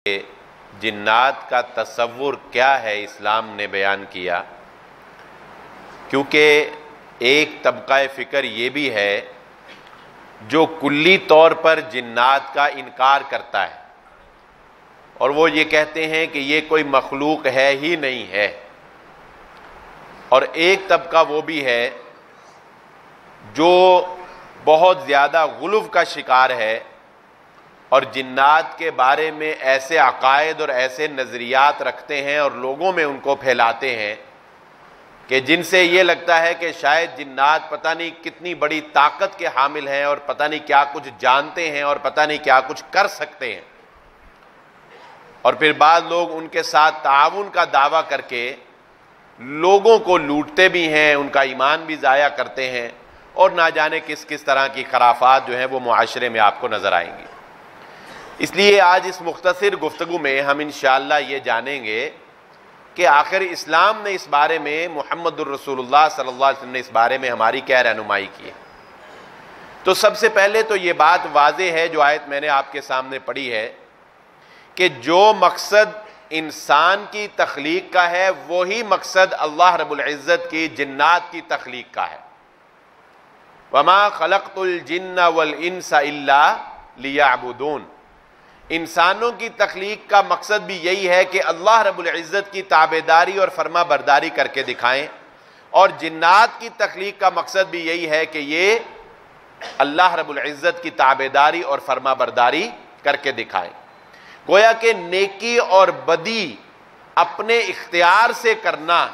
کہ جنات کا تصور کیا ہے اسلام نے بیان کیا، کیونکہ ایک طبقہ فکر یہ بھی ہے جو کلی طور پر جنات کا انکار کرتا ہے اور وہ یہ کہتے ہیں کہ یہ کوئی مخلوق ہے ہی نہیں ہے، اور ایک طبقہ وہ بھی ہے جو بہت زیادہ غلو کا شکار ہے اور جنات کے بارے میں ایسے عقائد اور ایسے نظریات رکھتے ہیں اور لوگوں میں ان کو پھیلاتے ہیں کہ جن سے یہ لگتا ہے کہ شاید جنات پتہ نہیں کتنی بڑی طاقت کے حامل ہیں اور پتہ نہیں کیا کچھ جانتے ہیں اور پتہ نہیں کیا کچھ کر سکتے ہیں، اور پھر بعض لوگ ان کے ساتھ تعاون کا دعویٰ کر کے لوگوں کو لوٹتے بھی ہیں، ان کا ایمان بھی ضائع کرتے ہیں، اور نہ جانے کس کس طرح کی خرافات جو ہیں وہ معاشرے میں آپ کو نظر آئیں گی۔ اس لیے آج اس مختصر گفتگو میں ہم انشاءاللہ یہ جانیں گے کہ آخر اسلام نے اس بارے میں، محمد الرسول اللہ صلی اللہ علیہ وسلم نے اس بارے میں ہماری کیا رہنمائی کی ہے۔ تو سب سے پہلے تو یہ بات واضح ہے جو آیت میں نے آپ کے سامنے پڑھی ہے کہ جو مقصد انسان کی تخلیق کا ہے وہی مقصد اللہ رب العزت کی جنات کی تخلیق کا ہے۔ وَمَا خَلَقْتُ الْجِنَّ وَالْإِنسَ إِلَّا لِيَعْبُدُونَ، انسانوں کی تخلیق کا مقصد بھی یہی ہے کہ اللہ رب العزت کی تابعداری اور فرما برداری کر کے دکھائیں، اور جنات کی تخلیق کا مقصد بھی یہی ہے کہ یہ اللہ رب العزت کی تابعداری اور فرما برداری کر کے دکھائیں۔ گویا کہ نیکی اور بدی اپنے اختیار سے کرنا،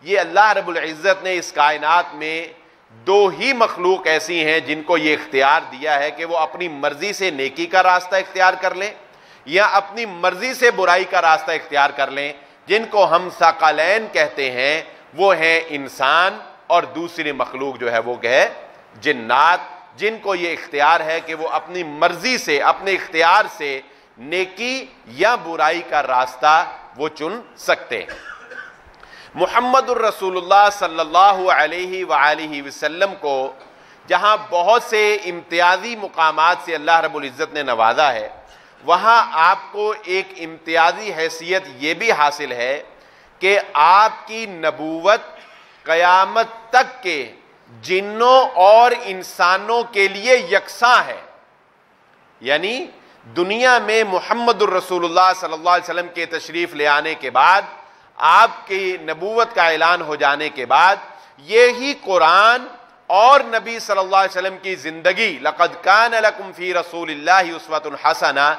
یہ اللہ رب العزت نے اس کائنات میں دو ہی مخلوق ایسی ہیں جن کو یہ اختیار دیا ہے کہ وہ اپنی مرضی سے نیکی کا راستہ اختیار کر لیں یا اپنی مرضی سے برائی کا راستہ اختیار کر لیں، جن کو ہم ثقلین کہتے ہیں، وہ ہیں انسان اور دوسری مخلوق جو ہے وہ ہے جنات، جن کو یہ اختیار ہے کہ وہ اپنی مرضی سے، اپنے اختیار سے نیکی یا برائی کا راستہ وہ چن سکتے ہیں۔ محمد الرسول اللہ صلی اللہ علیہ وآلہ وسلم کو جہاں بہت سے امتیازی مقامات سے اللہ رب العزت نے نوازا ہے، وہاں آپ کو ایک امتیازی حیثیت یہ بھی حاصل ہے کہ آپ کی نبوت قیامت تک کے جنوں اور انسانوں کے لیے یکساں ہے، یعنی دنیا میں محمد الرسول اللہ صلی اللہ علیہ وسلم کے تشریف لے آنے کے بعد، آپ کی نبوت کا اعلان ہو جانے کے بعد، یہی قرآن اور نبی صلی اللہ علیہ وسلم کی زندگی لَقَدْ كَانَ لَكُمْ فِي رَسُولِ اللَّهِ أُسْوَةٌ حَسَنَةٌ،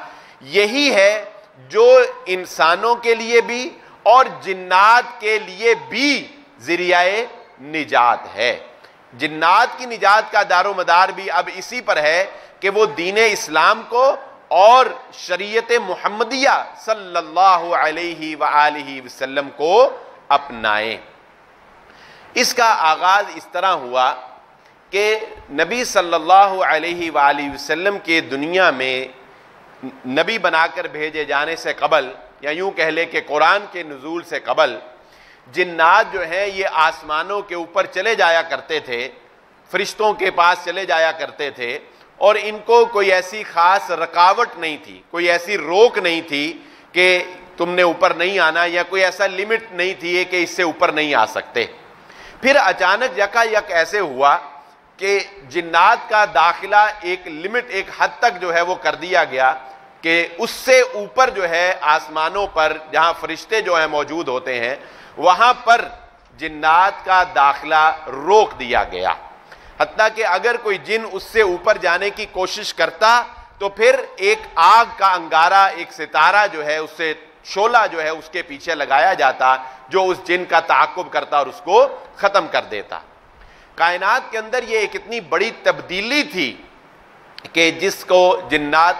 یہی ہے جو انسانوں کے لیے بھی اور جنات کے لیے بھی ذریعہ نجات ہے۔ جنات کی نجات کا دار و مدار بھی اب اسی پر ہے کہ وہ دین اسلام کو اور شریعت محمدیہ صلی اللہ علیہ وآلہ وسلم کو اپنائیں۔ اس کا آغاز اس طرح ہوا کہ نبی صلی اللہ علیہ وآلہ وسلم کے دنیا میں نبی بنا کر بھیجے جانے سے قبل، یا یوں کہہ لے کہ قرآن کے نزول سے قبل، جنات جو ہیں یہ آسمانوں کے اوپر چلے جایا کرتے تھے، فرشتوں کے پاس چلے جایا کرتے تھے، اور ان کو کوئی ایسی خاص رکاوٹ نہیں تھی، کوئی ایسی روک نہیں تھی کہ تم نے اوپر نہیں آنا، یا کوئی ایسا لمٹ نہیں تھی کہ اس سے اوپر نہیں آ سکتے۔ پھر اچانک یکا یک ایسے ہوا کہ جنات کا داخلہ ایک لمٹ، ایک حد تک جو ہے وہ کر دیا گیا کہ اس سے اوپر جو ہے آسمانوں پر جہاں فرشتے جو ہیں موجود ہوتے ہیں، وہاں پر جنات کا داخلہ روک دیا گیا، حتیٰ کہ اگر کوئی جن اس سے اوپر جانے کی کوشش کرتا تو پھر ایک آگ کا انگارہ، ایک ستارہ جو ہے، اس سے شعلہ جو ہے اس کے پیچھے لگایا جاتا جو اس جن کا تعاقب کرتا اور اس کو ختم کر دیتا۔ کائنات کے اندر یہ ایک اتنی بڑی تبدیلی تھی کہ جس کو جنات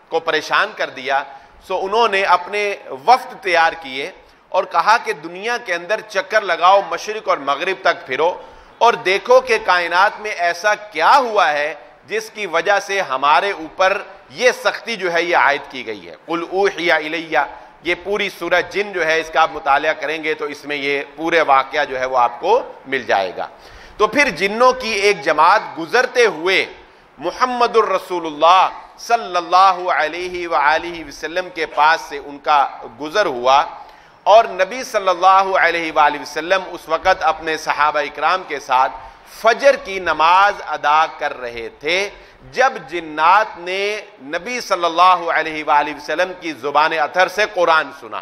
کو پریشان کر دیا، سو انہوں نے اپنے وفد تیار کیے اور کہا کہ دنیا کے اندر چکر لگاؤ، مشرق اور مغرب تک پھرو اور دیکھو کہ کائنات میں ایسا کیا ہوا ہے جس کی وجہ سے ہمارے اوپر یہ سختی جو ہے یہ عائد کی گئی ہے۔ قُلْ أُوحِيَ إِلَيَّ، یہ پوری سورہ جن جو ہے اس کا آپ مطالعہ کریں گے تو اس میں یہ پورے واقعہ جو ہے وہ آپ کو مل جائے گا۔ تو پھر جنوں کی ایک جماعت گزرتے ہوئے محمد الرسول اللہ صلی اللہ علیہ وآلہ وسلم کے پاس سے ان کا گزر ہوا، اور نبی صلی اللہ علیہ وآلہ وسلم اس وقت اپنے صحابہ اکرام کے ساتھ فجر کی نماز ادا کر رہے تھے، جب جنات نے نبی صلی اللہ علیہ وآلہ وسلم کی زبان اطہر سے قرآن سنا۔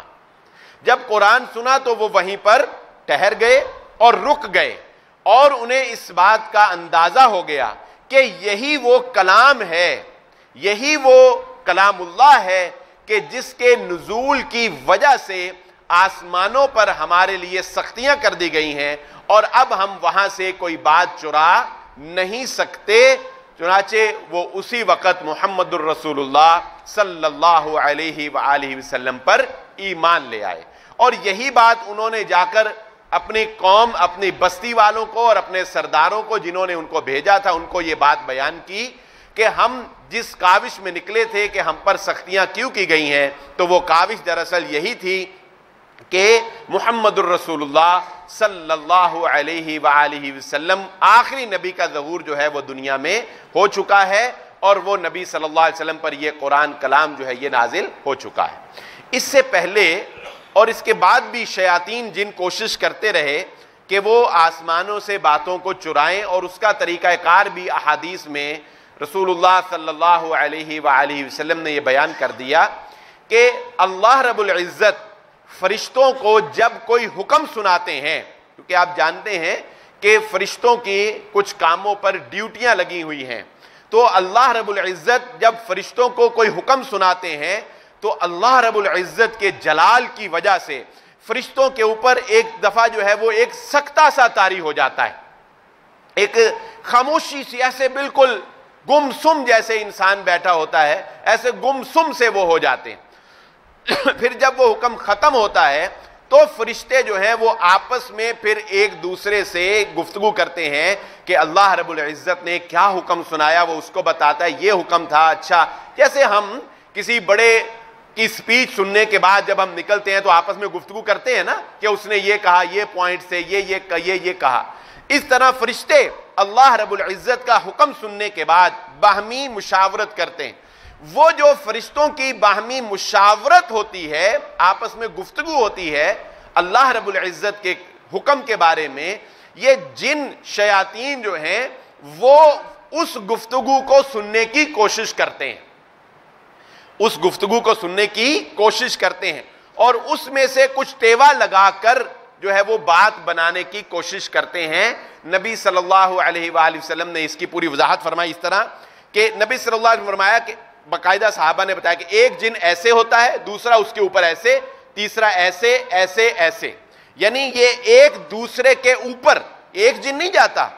جب قرآن سنا تو وہ وہیں پر ٹھہر گئے اور رک گئے، اور انہیں اس بات کا اندازہ ہو گیا کہ یہی وہ کلام ہے، یہی وہ کلام اللہ ہے کہ جس کے نزول کی وجہ سے آسمانوں پر ہمارے لیے سختیاں کر دی گئی ہیں، اور اب ہم وہاں سے کوئی بات چرا نہیں سکتے۔ چنانچہ وہ اسی وقت محمد الرسول اللہ صلی اللہ علیہ وآلہ وسلم پر ایمان لے آئے، اور یہی بات انہوں نے جا کر اپنی قوم، اپنی بستی والوں کو اور اپنے سرداروں کو جنہوں نے ان کو بھیجا تھا ان کو یہ بات بیان کی کہ ہم جس کاوش میں نکلے تھے کہ ہم پر سختیاں کیوں کی گئی ہیں، تو وہ کاوش دراصل یہی تھی کہ محمد الرسول اللہ صلی اللہ علیہ وآلہ وسلم آخری نبی کا ظہور جو ہے وہ دنیا میں ہو چکا ہے، اور وہ نبی صلی اللہ علیہ وسلم پر یہ قرآن کلام جو ہے یہ نازل ہو چکا ہے۔ اس سے پہلے اور اس کے بعد بھی شیاطین جن کوشش کرتے رہے کہ وہ آسمانوں سے باتوں کو چرائیں، اور اس کا طریقہ کار بھی احادیث میں رسول اللہ صلی اللہ علیہ وآلہ وسلم نے یہ بیان کر دیا کہ اللہ رب العزت فرشتوں کو جب کوئی حکم سناتے ہیں، کیونکہ آپ جانتے ہیں کہ فرشتوں کی کچھ کاموں پر ڈیوٹیاں لگی ہوئی ہیں، تو اللہ رب العزت جب فرشتوں کو کوئی حکم سناتے ہیں تو اللہ رب العزت کے جلال کی وجہ سے فرشتوں کے اوپر ایک دفعہ جو ہے وہ ایک سکتہ سا طاری ہو جاتا ہے، ایک خاموشی سی، ایسے بالکل گم سم جیسے انسان بیٹھا ہوتا ہے، ایسے گم سم سے وہ ہو جاتے ہیں۔ پھر جب وہ حکم ختم ہوتا ہے تو فرشتے جو ہیں وہ آپس میں پھر ایک دوسرے سے گفتگو کرتے ہیں کہ اللہ رب العزت نے کیا حکم سنایا، وہ اس کو بتاتا ہے یہ حکم تھا۔ اچھا، جیسے ہم کسی بڑے کی سپیچ سننے کے بعد جب ہم نکلتے ہیں تو آپس میں گفتگو کرتے ہیں نا کہ اس نے یہ کہا، یہ پوائنٹ سے یہ کہا، اس طرح فرشتے اللہ رب العزت کا حکم سننے کے بعد باہمی مشاورت کرتے ہیں۔ وہ جو فرشتوں کی باہمی مشاورت ہوتی ہے، آپس میں گفتگو ہوتی ہے اللہ رب العزت کے حکم کے بارے میں، یہ جن شیاطین جو ہیں وہ اس گفتگو کو سننے کی کوشش کرتے ہیں، اس گفتگو کو سننے کی کوشش کرتے ہیں، اور اس میں سے کچھ ٹیوا لگا کر جو ہے وہ بات بنانے کی کوشش کرتے ہیں۔ نبی صلی اللہ علیہ وآلہ وسلم نے اس کی پوری وضاحت فرمائی اس طرح کہ نبی صلی اللہ علیہ وسلم نے فرمایا کہ باقاعدہ صحابہ نے بتایا کہ ایک جن ایسے ہوتا ہے، دوسرا اس کے اوپر ایسے، تیسرا ایسے ایسے ایسے، یعنی یہ ایک دوسرے کے اوپر، ایک جن نہیں جاتا،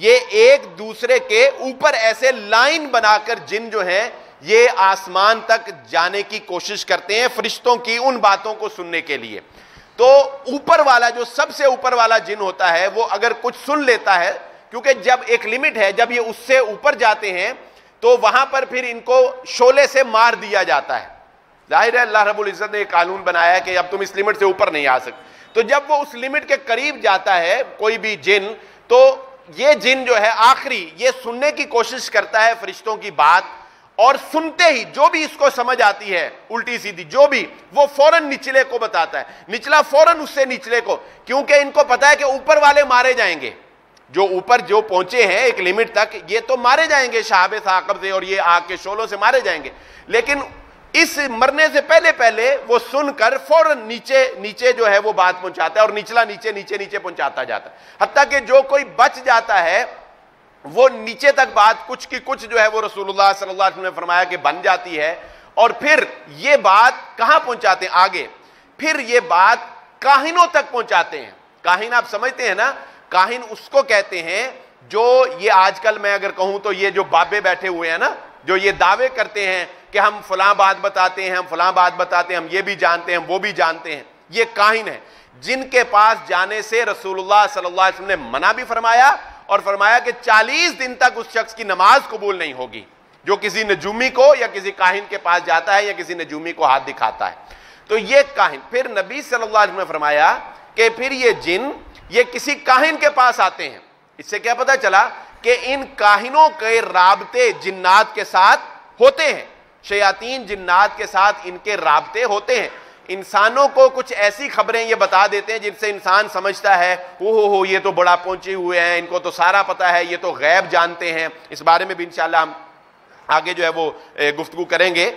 یہ ایک دوسرے کے اوپر ایسے لائن بنا کر جن جو ہیں یہ آسمان تک جانے کی کوشش کرتے ہیں فرشتوں کی ان باتوں کو سننے کے لیے۔ تو اوپر والا جو سب سے اوپر والا جن ہوتا ہے وہ اگر کچھ سن لیتا ہے، کیونکہ جب ایک لمٹ ہے، جب یہ اس سے اوپر جاتے ہیں تو وہاں پر پھر ان کو شعلے سے مار دیا جاتا ہے۔ ظاہر ہے اللہ رب العزت نے ایک قانون بنایا ہے کہ اب تم اس لمٹ سے اوپر نہیں آ سکتے، تو جب وہ اس لمٹ کے قریب جاتا ہے کوئی بھی جن، تو یہ جن جو ہے آخری یہ سننے کی کوشش کرتا ہے فرشتوں کی بات، اور سنتے ہی جو بھی اس کو سمجھ آتی ہے الٹی سیدھی جو بھی، وہ فوراً نچلے کو بتاتا ہے، نچلا فوراً اس سے نچلے کو، کیونکہ ان کو پتا ہے کہ اوپر والے مارے جائیں گے، جو اوپر جو پہنچے ہیں ایک لمٹ تک یہ تو مارے جائیں گے شہاب ثاقب سے اور یہ آگ کے شعلوں سے مارے جائیں گے، لیکن اس مرنے سے پہلے وہ سن کر فوراً نیچے جو ہے وہ بات پہنچاتا ہے، اور نچلا نیچے پہنچاتا جاتا ہے، حتیٰ کہ جو کوئی بچ جاتا ہے وہ نیچے تک بات کچھ کی کچھ جو ہے وہ رسول اللہ صلی اللہ علیہ وسلم نے فرمایا کہ بن جاتی ہے، اور پھر یہ بات کہاں پہنچاتے ہیں آگے، پھر یہ بات کاہنوں تک پہنچاتے ہیں۔ کاہن آپ سمجھتے ہیں نا، کاہن اس کو کہتے ہیں جو یہ آج کل میں اگر کہوں تو یہ جو بابے بیٹھے ہوئے ہیں نا، جو یہ دعوے کرتے ہیں کہ ہم فلاں بات بتاتے ہیں، ہم فلاں بات بتاتے ہیں، ہم یہ بھی جانتے ہیں، وہ بھی جانتے ہیں، یہ کاہن ہیں جن کے پاس جانے سے رسول اللہ صلی اللہ علیہ وسلم نے منع بھی فرمایا، اور فرمایا کہ 40 دن تک اس شخص کی نماز قبول نہیں ہوگی جو کسی نجومی کو یا کسی کاہن کے پاس جاتا ہے یا کسی نجومی کو ہاتھ دکھاتا ہے۔ تو یہ کاہن، پھر نبی صلی اللہ علیہ وسلم نے فرمایا کہ پھر یہ جن یہ کسی کاہن کے پاس آتے ہیں۔ اس سے کیا پتہ چلا کہ ان کاہنوں کے رابطے جنات کے ساتھ ہوتے ہیں، شیاطین جنات کے ساتھ ان کے رابطے ہوتے ہیں، انسانوں کو کچھ ایسی خبریں یہ بتا دیتے ہیں جن سے انسان سمجھتا ہے ہو یہ تو بڑا پہنچے ہوئے ہیں، ان کو تو سارا پتا ہے، یہ تو غیب جانتے ہیں۔ اس بارے میں بھی انشاءاللہ ہم آگے جو ہے وہ گفتگو کریں گے۔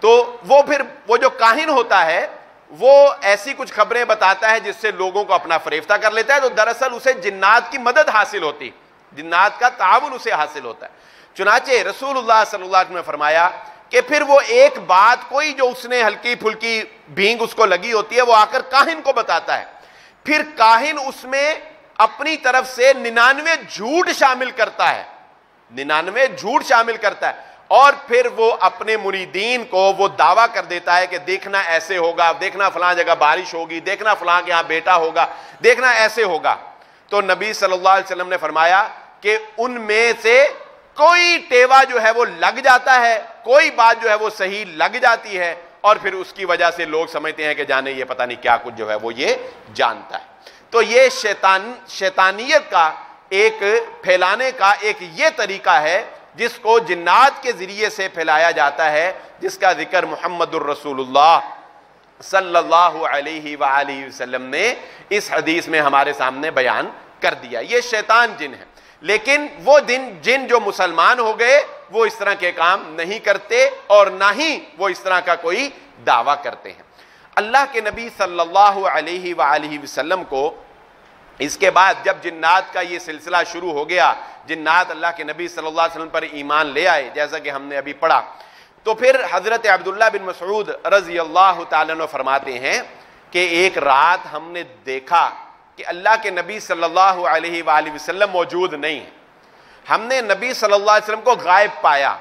تو وہ پھر وہ جو کاہن ہوتا ہے وہ ایسی کچھ خبریں بتاتا ہے جس سے لوگوں کو اپنا فریفتہ کر لیتا ہے، تو دراصل اسے جنات کی مدد حاصل ہوتی، جنات کا تعاون اسے حاصل ہوتا ہے۔ چنانچہ رسول اللہ صلی اللہ علیہ وسلم نے فرمایا کہ پھر وہ ایک بات کوئی جو اس نے ہلکی پھلکی بھینگ اس کو لگی ہوتی ہے وہ آ کر کاہن کو بتاتا ہے، پھر کاہن اس میں اپنی طرف سے 99 جھوٹ شامل کرتا ہے، 99 جھوٹ شامل کرتا ہے، اور پھر وہ اپنے مریدین کو وہ دعویٰ کر دیتا ہے کہ دیکھنا ایسے ہوگا، دیکھنا فلاں جگہ بارش ہوگی، دیکھنا فلاں کے ہاں بیٹا ہوگا، دیکھنا ایسے ہوگا۔ تو نبی صلی اللہ علیہ وسلم نے فرمایا کہ ان میں سے کوئی ٹیوا جو ہے وہ لگ جاتا ہے، کوئی بات جو ہے وہ صحیح لگ جاتی ہے، اور پھر اس کی وجہ سے لوگ سمجھتے ہیں کہ جانے یہ پتہ نہیں کیا کچھ جو ہے وہ یہ جانتا ہے۔ تو یہ شیطانیت کا ایک پھیلانے کا ایک یہ طریقہ ہے جس کو جنات کے ذریعے سے پھیلایا جاتا ہے، جس کا ذکر محمد الرسول اللہ صلی اللہ علیہ وآلہ وسلم نے اس حدیث میں ہمارے سامنے بیان کر دیا۔ یہ شیطان جن ہے، لیکن وہ جن جو مسلمان ہو گئے وہ اس طرح کے کام نہیں کرتے اور نہ ہی وہ اس طرح کا کوئی دعویٰ کرتے ہیں۔ اللہ کے نبی صلی اللہ علیہ وآلہ وسلم کو اس کے بعد جب جنات کا یہ سلسلہ شروع ہو گیا، جنات اللہ کے نبی صلی اللہ علیہ وسلم پر ایمان لے آئے جیسا کہ ہم نے ابھی پڑھا، تو پھر حضرت عبداللہ بن مسعود رضی اللہ تعالیٰ عنہ فرماتے ہیں کہ ایک رات ہم نے دیکھا کہ اللہ کے نبی صلی اللہ علیہ وآلہ وسلم موجود نہیں ہیں، ہم نے نبی صلی اللہ علیہ وسلم کو غائب پایا،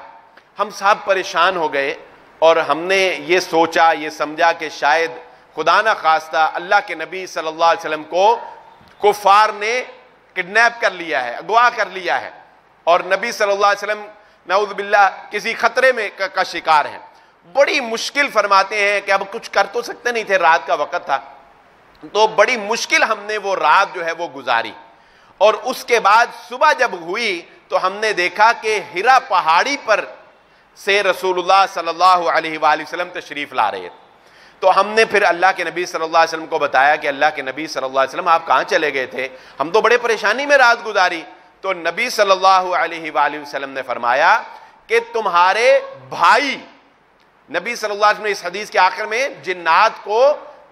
ہم سب پریشان ہو گئے، اور ہم نے یہ سوچا یہ سمجھا کہ شاید خدا نہ خواستہ اللہ کے نبی صلی اللہ علیہ وسلم کو کفار نے کڈنیپ کر لیا ہے، اغوا کر لیا ہے، اور نبی صلی اللہ علیہ وسلم نعوذ باللہ کسی خطرے میں کا شکار ہیں۔ بڑی مشکل فرماتے ہیں کہ اب کچھ کر تو سکتے نہیں تھے، رات کا وقت تھا، تو بڑی مشکل ہم نے وہ رات جو ہے وہ گزاری، اور اس کے بعد صبح جب ہوئی تو ہم نے دیکھا کہ ہرا پہاڑی پر سے رسول اللہ صلی اللہ علیہ وآلہ وسلم تشریف لا رہے تھے۔ تو ہم نے پھر اللہ کے نبی صلی اللہ علیہ وسلم کو بتایا کہ اللہ کے نبی صلی اللہ علیہ وسلم آپ کہاں چلے گئے تھے، ہم تو بڑے پریشانی میں رات گزاری۔ تو نبی صلی اللہ علیہ وآلہ وسلم نے فرمایا کہ تمہارے بھائی، نبی صلی اللہ علیہ وسلم نے اس حدیث کے آخر میں جنات کو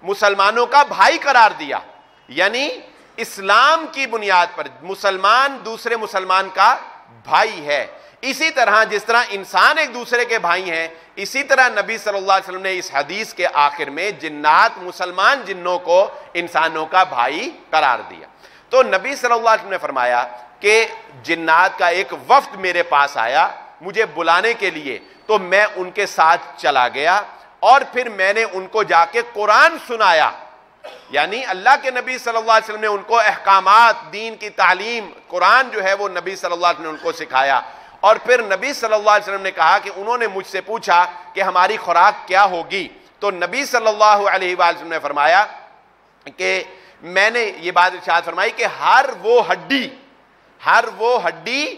مسلمانوں کا بھائی قرار دیا، یعنی اسلام کی بنیاد پر مسلمان دوسرے مسلمان کا بھائی ہے۔ اسی طرح جس طرح انسان ایک دوسرے کے بھائی ہیں، اسی طرح نبی صلی اللہ علیہ وسلم نے اس حدیث کے آخر میں جنات مسلمان جنوں کو انسانوں کا بھائی قرار دیا۔ تو نبی صلی اللہ علیہ وسلم نے فرمایا کہ جنات کا ایک وفد میرے پاس آیا مجھے بلانے کے لیے، تو میں ان کے ساتھ چلا گیا، اور پھر میں نے ان کو جا کے قرآن سنایا، یعنی اللہ کے نبی صلی اللہ علیہ وسلم نے ان کو احکامات دین کی تعلیم قرآن جو ہے وہ نبی صلی اللہ علیہ وسلم نے ان کو سکھایا، اور پھر نبی صلی اللہ علیہ وسلم نے کہا کہ انہوں نے مجھ سے پوچھا کہ ہماری خوراک کیا ہوگی، تو نبی صلی اللہ علیہ وآلہ وسلم نے فرمایا کہ میں نے یہ بات ارشاد فرمائی کہ ہر وہ ہڈی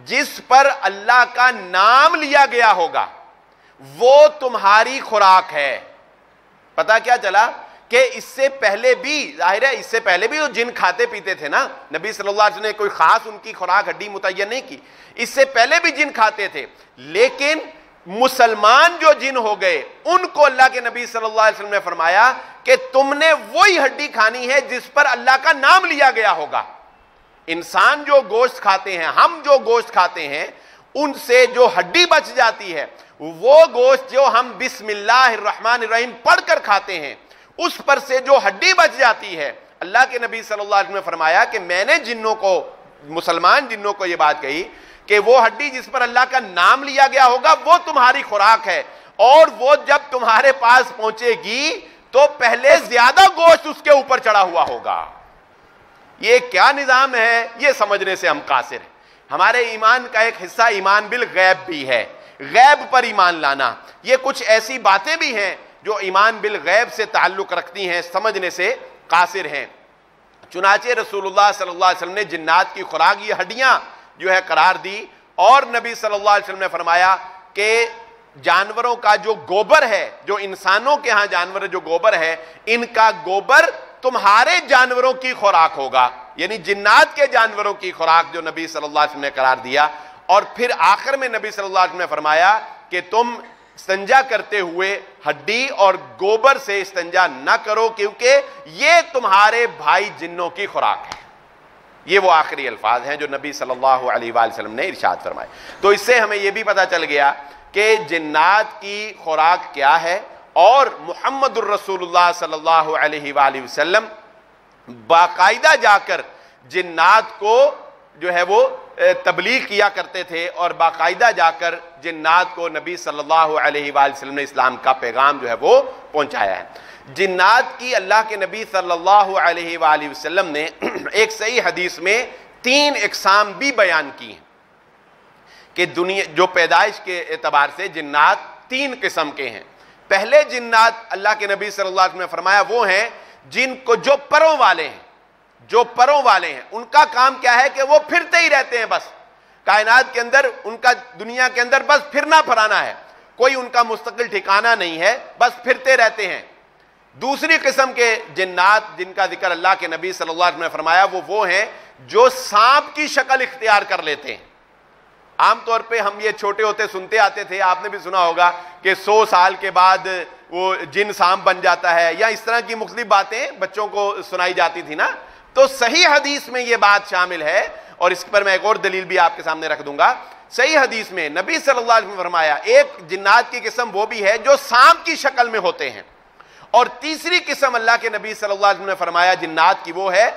جس پر اللہ کا نام لیا گیا ہوگا وہ تمہاری خوراک ہے۔ پتہ کیا چلا کہ اس سے پہلے بھی ظاہر ہے، اس سے پہلے بھی وہ جن کھاتے پیتے تھے نا، نبی صلی اللہ علیہ وسلم نے کوئی خاص ان کی خوراک ہڈی متعین نہیں کی، اس سے پہلے بھی جن کھاتے تھے، لیکن مسلمان جو جن ہو گئے ان کو اللہ کے نبی صلی اللہ علیہ وسلم نے فرمایا کہ تم نے وہی ہڈی کھانی ہے جس پر اللہ کا نام لیا گیا ہوگا۔ انسان جو گوشت کھاتے ہیں، ہم جو گوشت کھاتے ہیں، ان سے جو ہڈی بچ جاتی ہے، وہ گوشت جو ہم بسم اللہ الرحمن الرحیم پڑھ کر کھاتے ہیں، اس پر سے جو ہڈی بچ جاتی ہے، اللہ کے نبی صلی اللہ علیہ وسلم نے فرمایا کہ میں نے جنوں کو، مسلمان جنوں کو یہ بات کہی کہ وہ ہڈی جس پر اللہ کا نام لیا گیا ہوگا وہ تمہاری خوراک ہے، اور وہ جب تمہارے پاس پہنچے گی تو پہلے زیادہ گوشت اس کے اوپر چڑھا ہوا ہوگا۔ یہ کیا نظام ہے، یہ سمجھنے سے ہم قاصر ہیں۔ ہمارے ایمان کا ایک حصہ ایمان بالغیب بھی ہے، غیب پر ایمان لانا، یہ کچھ ایسی باتیں بھی ہیں جو ایمان بالغیب سے تعلق رکھتی ہیں، سمجھنے سے قاصر ہیں۔ چنانچہ رسول اللہ صلی اللہ علیہ وسلم نے جنات کی خوراک یہ ہڈیاں جو ہے قرار دی، اور نبی صلی اللہ علیہ وسلم نے فرمایا کہ جانوروں کا جو گوبر ہے، جو انسانوں کے ہاں جانور جو گوبر ہے، ان کا گوبر تمہارے جانوروں کی خوراک ہوگا، یعنی جنات کے جانوروں کی خوراک جو نبی صلی اللہ علیہ وسلم نے قرار دیا۔ اور پھر آخر میں نبی صلی اللہ علیہ وسلم نے فرمایا کہ تم استنجا کرتے ہوئے ہڈی اور گوبر سے استنجا نہ کرو، کیونکہ یہ تمہارے بھائی جنوں کی خوراک ہے۔ یہ وہ آخری الفاظ ہیں جو نبی صلی اللہ علیہ وآلہ وسلم نے ارشاد فرمائے۔ تو اس سے ہمیں یہ بھی پتہ چل گیا کہ جنات کی خوراک کیا ہے، اور محمد الرسول اللہ صلی اللہ علیہ وآلہ وسلم باقاعدہ جا کر جنات کو جو ہے وہ تبلیغ کیا کرتے تھے، اور باقاعدہ جا کر جنات کو نبی صلی اللہ علیہ وآلہ وسلم نے اسلام کا پیغام جو ہے وہ پہنچایا ہے۔ جنات کی اللہ کے نبی صلی اللہ علیہ وآلہ وسلم نے ایک صحیح حدیث میں 3 اقسام بھی بیان کی ہیں کہ دنیا جو پیدائش کے اعتبار سے جنات 3 قسم کے ہیں۔ پہلے جنات اللہ کے نبی صلی اللہ علیہ وسلم نے فرمایا وہ ہیں جن کو جو پروں والے ہیں، جو پروں والے ہیں، ان کا کام کیا ہے کہ وہ پھرتے ہی رہتے ہیں، بس کائنات کے اندر ان کا دنیا کے اندر بس پھرنا پھرانا ہے، کوئی ان کا مستقل ٹھکانہ نہیں ہے، بس پھرتے رہتے ہیں۔ دوسری قسم کے جنات جن کا ذکر اللہ کے نبی صلی اللہ علیہ وسلم نے فرمایا وہ ہیں جو سانپ کی شکل اختیار کر لیتے ہیں۔ عام طور پہ ہم یہ چھوٹے ہوتے سنتے آتے تھے، آپ نے بھی سنا ہوگا کہ 100 سال کے بعد وہ جن سانپ بن جاتا ہے، یا اس طرح کی مختلف باتیں بچوں کو سنائی جاتی تھی نا۔ تو صحیح حدیث میں یہ بات شامل ہے، اور اس پر میں ایک اور دلیل بھی آپ کے سامنے رکھ دوں گا۔ صحیح حدیث میں نبی صلی اللہ علیہ وسلم نے فرمایا ایک جنات کی قسم وہ بھی ہے جو سانپ کی شکل میں ہوتے ہیں، اور تیسری قسم اللہ کے نبی صلی اللہ علیہ وسلم نے فرمایا جنات کی وہ ہے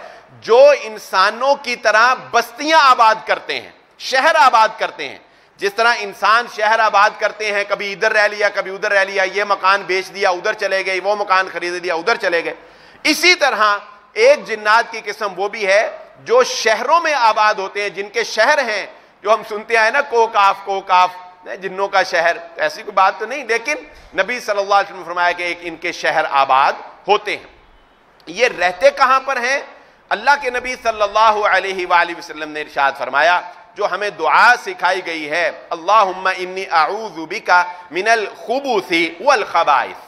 جو انسانوں کی طرح بستیاں آباد کرتے ہیں، شہر آباد کرتے ہیں۔ جس طرح انسان شہر آباد کرتے ہیں، کبھی ادھر رہ لیا کبھی ادھر رہ لیا، یہ مکان بیچ دیا ادھر چلے گئے، وہ مکان خرید لیا ادھر چلے گئے، اسی طرح ایک جنات کی قسم وہ بھی ہے جو شہروں میں آباد ہوتے ہیں، جن کے شہر ہیں جو ہم سنتے آئے نا کوکاف جنوں کا شہر، ایسی کوئی بات تو نہیں، لیکن نبی صلی اللہ علیہ وسلم نے فرمایا کہ ایک ان کے شہر آباد ہوتے ہیں۔ یہ رہتے کہاں پر ہیں؟ اللہ کے نبی صلی اللہ علیہ وآلہ وسلم نے ارشاد فرمایا جو ہمیں دعا سکھائی گئی ہے، اللہم انی اعوذ بک من الخبث والخبائث،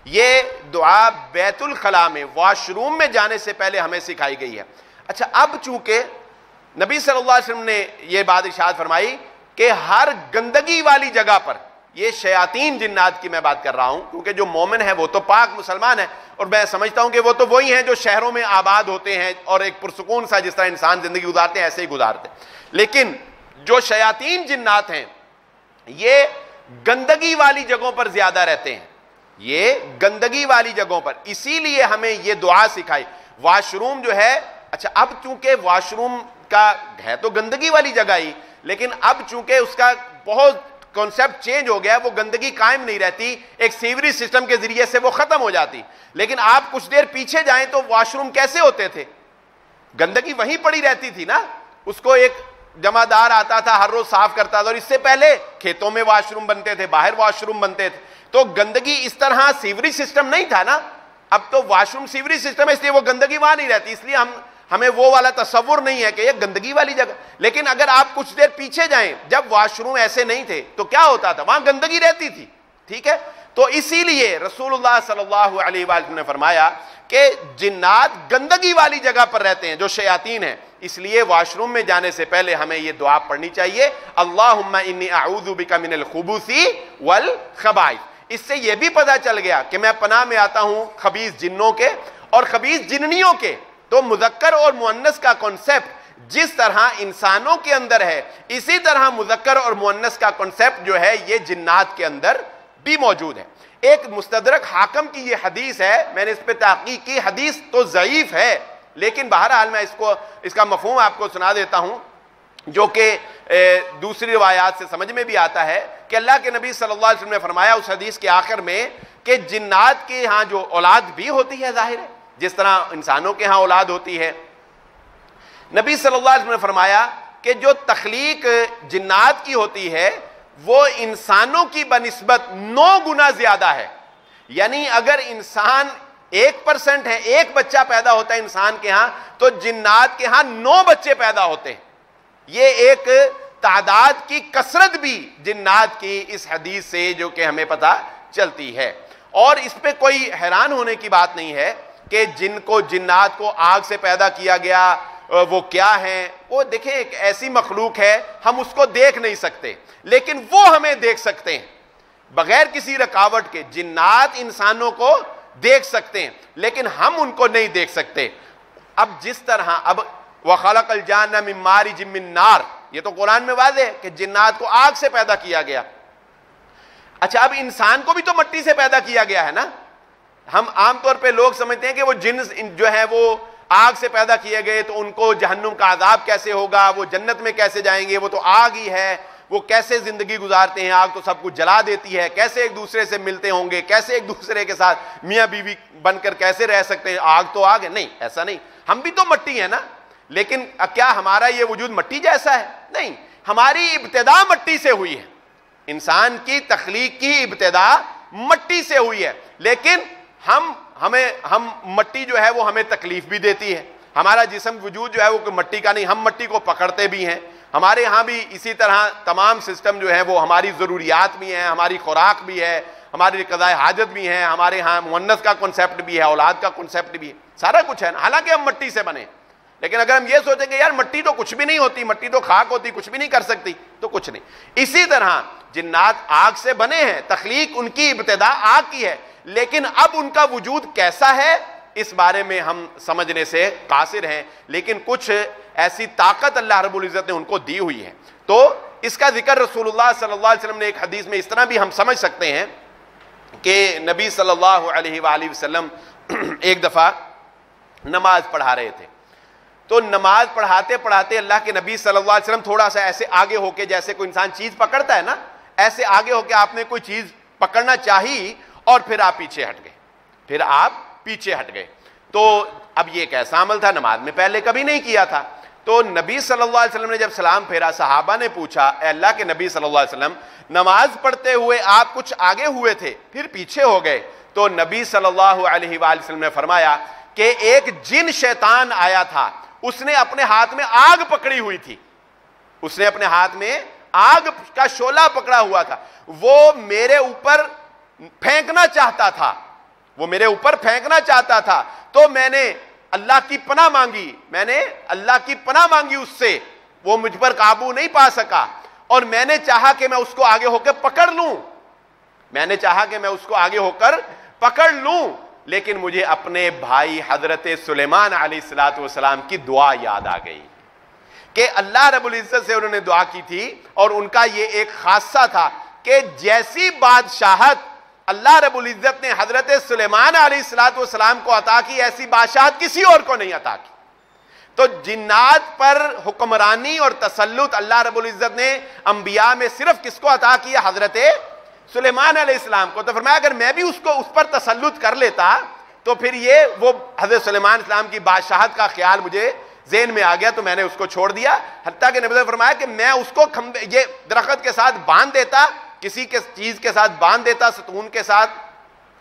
یہ دعا بیت الخلاء میں واش روم میں جانے سے پہلے ہمیں سکھائی گئی ہے۔ اچھا، اب چونکہ نبی صلی اللہ علیہ وسلم نے یہ بات ارشاد فرمائی کہ ہر گندگی والی جگہ پر، یہ شیاطین جنات کی میں بات کر رہا ہوں کیونکہ جو مومن ہے وہ تو پاک مسلمان ہے، اور میں سمجھتا ہوں کہ وہ تو وہی ہیں جو شہروں میں آباد ہوتے ہیں اور ایک پرسکون سا جس طرح انسان زندگی گزارتے ہیں ایسے ہی گزارتے ہیں، لیکن جو شیاطین جنات ہیں یہ گندگی والی جگہوں پر زیادہ رہتے ہیں، یہ گندگی والی جگہوں پر، اسی لیے ہمیں یہ دعا سکھائی۔ واش روم جو ہے، اچھا اب چونکہ واش روم کا ہے تو گندگی والی جگہ ہی، لیکن اب چونکہ اس کا بہت کانسیپٹ چینج ہو گیا، وہ گندگی قائم نہیں رہتی، ایک سیوری سسٹم کے ذریعے سے وہ ختم ہو جاتی، لیکن آپ کچھ دیر پیچھے جائیں تو واش روم کیسے ہوتے تھے؟ گندگی وہیں پڑی رہتی تھی نا، اس کو ایک جمع دار آتا تھا ہر روز صاف کرتا تھا، اور اس سے پہلے کھیتوں میں واش روم بنتے تھے، باہر واش روم بنتے تھے، تو گندگی اس طرح سیوری سسٹم نہیں تھا نا، اب تو واش روم سیوری سسٹم ہے، اس لیے وہ گندگی وہاں نہیں رہتی، اس لیے ہمیں وہ والا تصور نہیں ہے کہ یہ گندگی والی جگہ، لیکن اگر آپ کچھ دیر پیچھے جائیں جب واش روم ایسے نہیں تھے تو کیا ہوتا تھا؟ وہاں گندگی رہتی تھی، ٹھیک ہے؟ تو اسی لیے رسول اللہ صلی اللہ علیہ وآلہ نے فرمایا کہ جنات گندگی والی جگہ پر رہتے ہیں جو شیاطین ہیں، اس لیے واش روم میں جانے سے پہلے ہمیں یہ دعا پڑھنی چاہیے، اللہم انی اعوذ بک من الخبث والخبائث۔ اس سے یہ بھی پتہ چل گیا کہ میں پناہ میں آتا ہوں خبیث جنوں کے اور خبیث جننیوں کے، تو مذکر اور مؤنث کا کنسپٹ جس طرح انسانوں کے اندر ہے اسی طرح مذکر اور مؤنث کا کنسپٹ جو ہے یہ جنات کے اندر بھی موجود ہے۔ ایک مستدرک حاکم کی یہ حدیث ہے، میں نے اس پہ تحقیق کی، حدیث تو ضعیف ہے لیکن بہرحال میں اس کا مفہوم آپ کو سنا دیتا ہوں جو کہ دوسری روایات سے سمجھ میں بھی آتا ہے کہ اللہ کے نبی صلی اللہ علیہ وسلم نے فرمایا اس حدیث کے آخر میں کہ جنات کے ہاں جو اولاد بھی ہوتی ہے ظاہر ہے جس طرح انسانوں کے ہاں اولاد ہوتی ہے، نبی صلی اللہ علیہ وسلم نے فرمایا کہ جو تخلیق جنات کی ہوتی ہے وہ انسانوں کی بنسبت 9 گنا زیادہ ہے، یعنی اگر انسان 1% ہے، 1 بچہ پیدا ہوتا ہے انسان کے ہاں، تو جنات کے ہاں 9 بچے پیدا ہوتے ہیں۔ یہ ایک تعداد کی کثرت بھی جنات کی اس حدیث سے جو کہ ہمیں پتہ چلتی ہے. اور اس پہ کوئی حیران ہونے کی بات نہیں ہے کہ جنات کو آگ سے پیدا کیا گیا وہ کیا ہیں. وہ دیکھیں ایک ایسی مخلوق ہے ہم اس کو دیکھ نہیں سکتے لیکن وہ ہمیں دیکھ سکتے ہیں بغیر کسی رکاوٹ کے. جنات انسانوں کو دیکھ سکتے ہیں لیکن ہم ان کو نہیں دیکھ سکتے. اب جس طرح اب وَخَلَقَ الْجَانَّ مِن مَارِجٍ مِن نَار، یہ تو قرآن میں واضح ہے کہ جنات کو آگ سے پیدا کیا گیا. اچھا اب انسان کو بھی تو مٹی سے پیدا کیا گیا ہے نا. ہم عام طور پہ لوگ سمجھتے ہیں کہ وہ جن جو ہے وہ آگ سے پیدا کیے گئے تو ان کو جہنم کا عذاب کیسے ہوگا، وہ جنت میں کیسے جائیں گے، وہ تو آگ ہی ہے، وہ کیسے زندگی گزارتے ہیں، آگ تو سب کچھ جلا دیتی ہے، کیسے ایک دوسرے سے ملتے ہوں گے، کیسے ایک دوسرے کے ساتھ میاں بیوی بن کر کیسے رہ سکتے ہیں، آگ تو آگ ہے. نہیں، ایسا نہیں. ہم بھی تو مٹی ہیں نا، لیکن کیا ہمارا یہ وجود مٹی جیسا ہے؟ نہیں، ہماری ابتدا مٹی سے ہوئی ہے. انسان کی تخلیق کی ابتدا مٹی سے ہوئی ہے لیکن ہم مٹی جو ہے وہ ہمیں تکلیف بھی دیتی ہے. ہمارا جسم وجود جو ہے وہ مٹی کا نہیں، ہم مٹی کو پکڑتے بھی ہیں. ہمارے ہاں بھی اسی طرح تمام سسٹم جو ہے وہ ہماری ضروریات بھی ہیں، ہماری خوراک بھی ہے، ہماری قضاء حاجت بھی ہیں، ہمارے ہاں مؤنث کا کنسیپٹ بھی ہے، اولاد کا کنسیپٹ بھی ہے، سارا کچھ ہے. حالانکہ ہم مٹی سے بنے لیکن اگر ہم یہ سوچیں کہ یار مٹی تو کچھ بھی نہیں ہوتی، مٹی تو خاک ہوتی، کچھ بھی نہیں کر سکتی، تو کچھ نہیں. اسی طرح جنات آگ سے بنے ہیں، تخلیق ان کی ابتدا آگ کی ہے لیکن اب ان کا وجود کیسا ہے اس بارے میں ہم سمجھنے سے قاصر ہیں. لیکن کچھ ایسی طاقت اللہ رب العزت نے ان کو دی ہوئی ہے. تو اس کا ذکر رسول اللہ صلی اللہ علیہ وسلم نے ایک حدیث میں اس طرح بھی ہم سمجھ سکتے ہیں کہ نبی صلی اللہ علیہ وآلہ وسلم ایک دفعہ نماز پڑھا رہے تھے. تو نماز پڑھاتے پڑھاتے اللہ کے نبی صلی اللہ علیہ وسلم تھوڑا سا ایسے آگے ہو کے، جیسے کوئی انسان چیز پکڑتا ہے نا، ایسے آگے ہو کے آپ نے کوئی چیز پکڑنا چاہی اور پھر آپ پیچھے ہٹ گئے. تو اب یہ ایک ایسا عمل تھا نماز میں پہلے کبھی نہیں کیا تھا. تو نبی صلی اللہ علیہ وسلم نے جب سلام پھیرا، صحابہ نے پوچھا اے اللہ کے نبی صلی اللہ علیہ وسلم، نماز پڑھتے ہوئے آپ کچھ آگے ہوئے تھے پھر پیچھے ہو گئے. تو نبی صلی اللہ علیہ وآلہ وسلم نے فرمایا کہ ایک جن شیطان آیا تھا، اس نے اپنے ہاتھ میں آگ پکڑی ہوئی تھی، اس نے اپنے ہاتھ میں آگ کا شعلہ پکڑا ہوا تھا، وہ میرے اوپر پھینکنا چاہتا تھا. تو میں نے اللہ کی پناہ مانگی اس سے، وہ مجھ پر قابو نہیں پا سکا اور میں نے چاہا کہ میں اس کو آگے ہو کر لوں، لیکن مجھے اپنے بھائی حضرت سلیمان علیہ السلام کی دعا یاد آ گئی کہ اللہ رب العزت سے انہوں نے دعا کی تھی اور ان کا یہ ایک خاصہ تھا کہ جیسی بادشاہت اللہ رب العزت نے حضرت سلیمان علیہ السلام کو عطا کی، ایسی بادشاہت کسی اور کو نہیں عطا کی. تو جنات پر حکمرانی اور تسلط اللہ رب العزت نے انبیاء میں صرف کس کو عطا کیا؟ حضرت سلیمان علیہ السلام کو. تو فرمایا اگر میں بھی اس پر تسلط کر لیتا تو پھر وہ حضرت سلیمان علیہ السلام کی بادشاہت کا خیال مجھے ذہن میں آ گیا تو میں نے اس کو چھوڑ دیا. حتیٰ کہ نبی نے فرمایا کہ میں اس کو یہ درخت کے ساتھ باندھ دیتا، کسی کے چیز کے ساتھ باندھ دیتا، ستون کے ساتھ،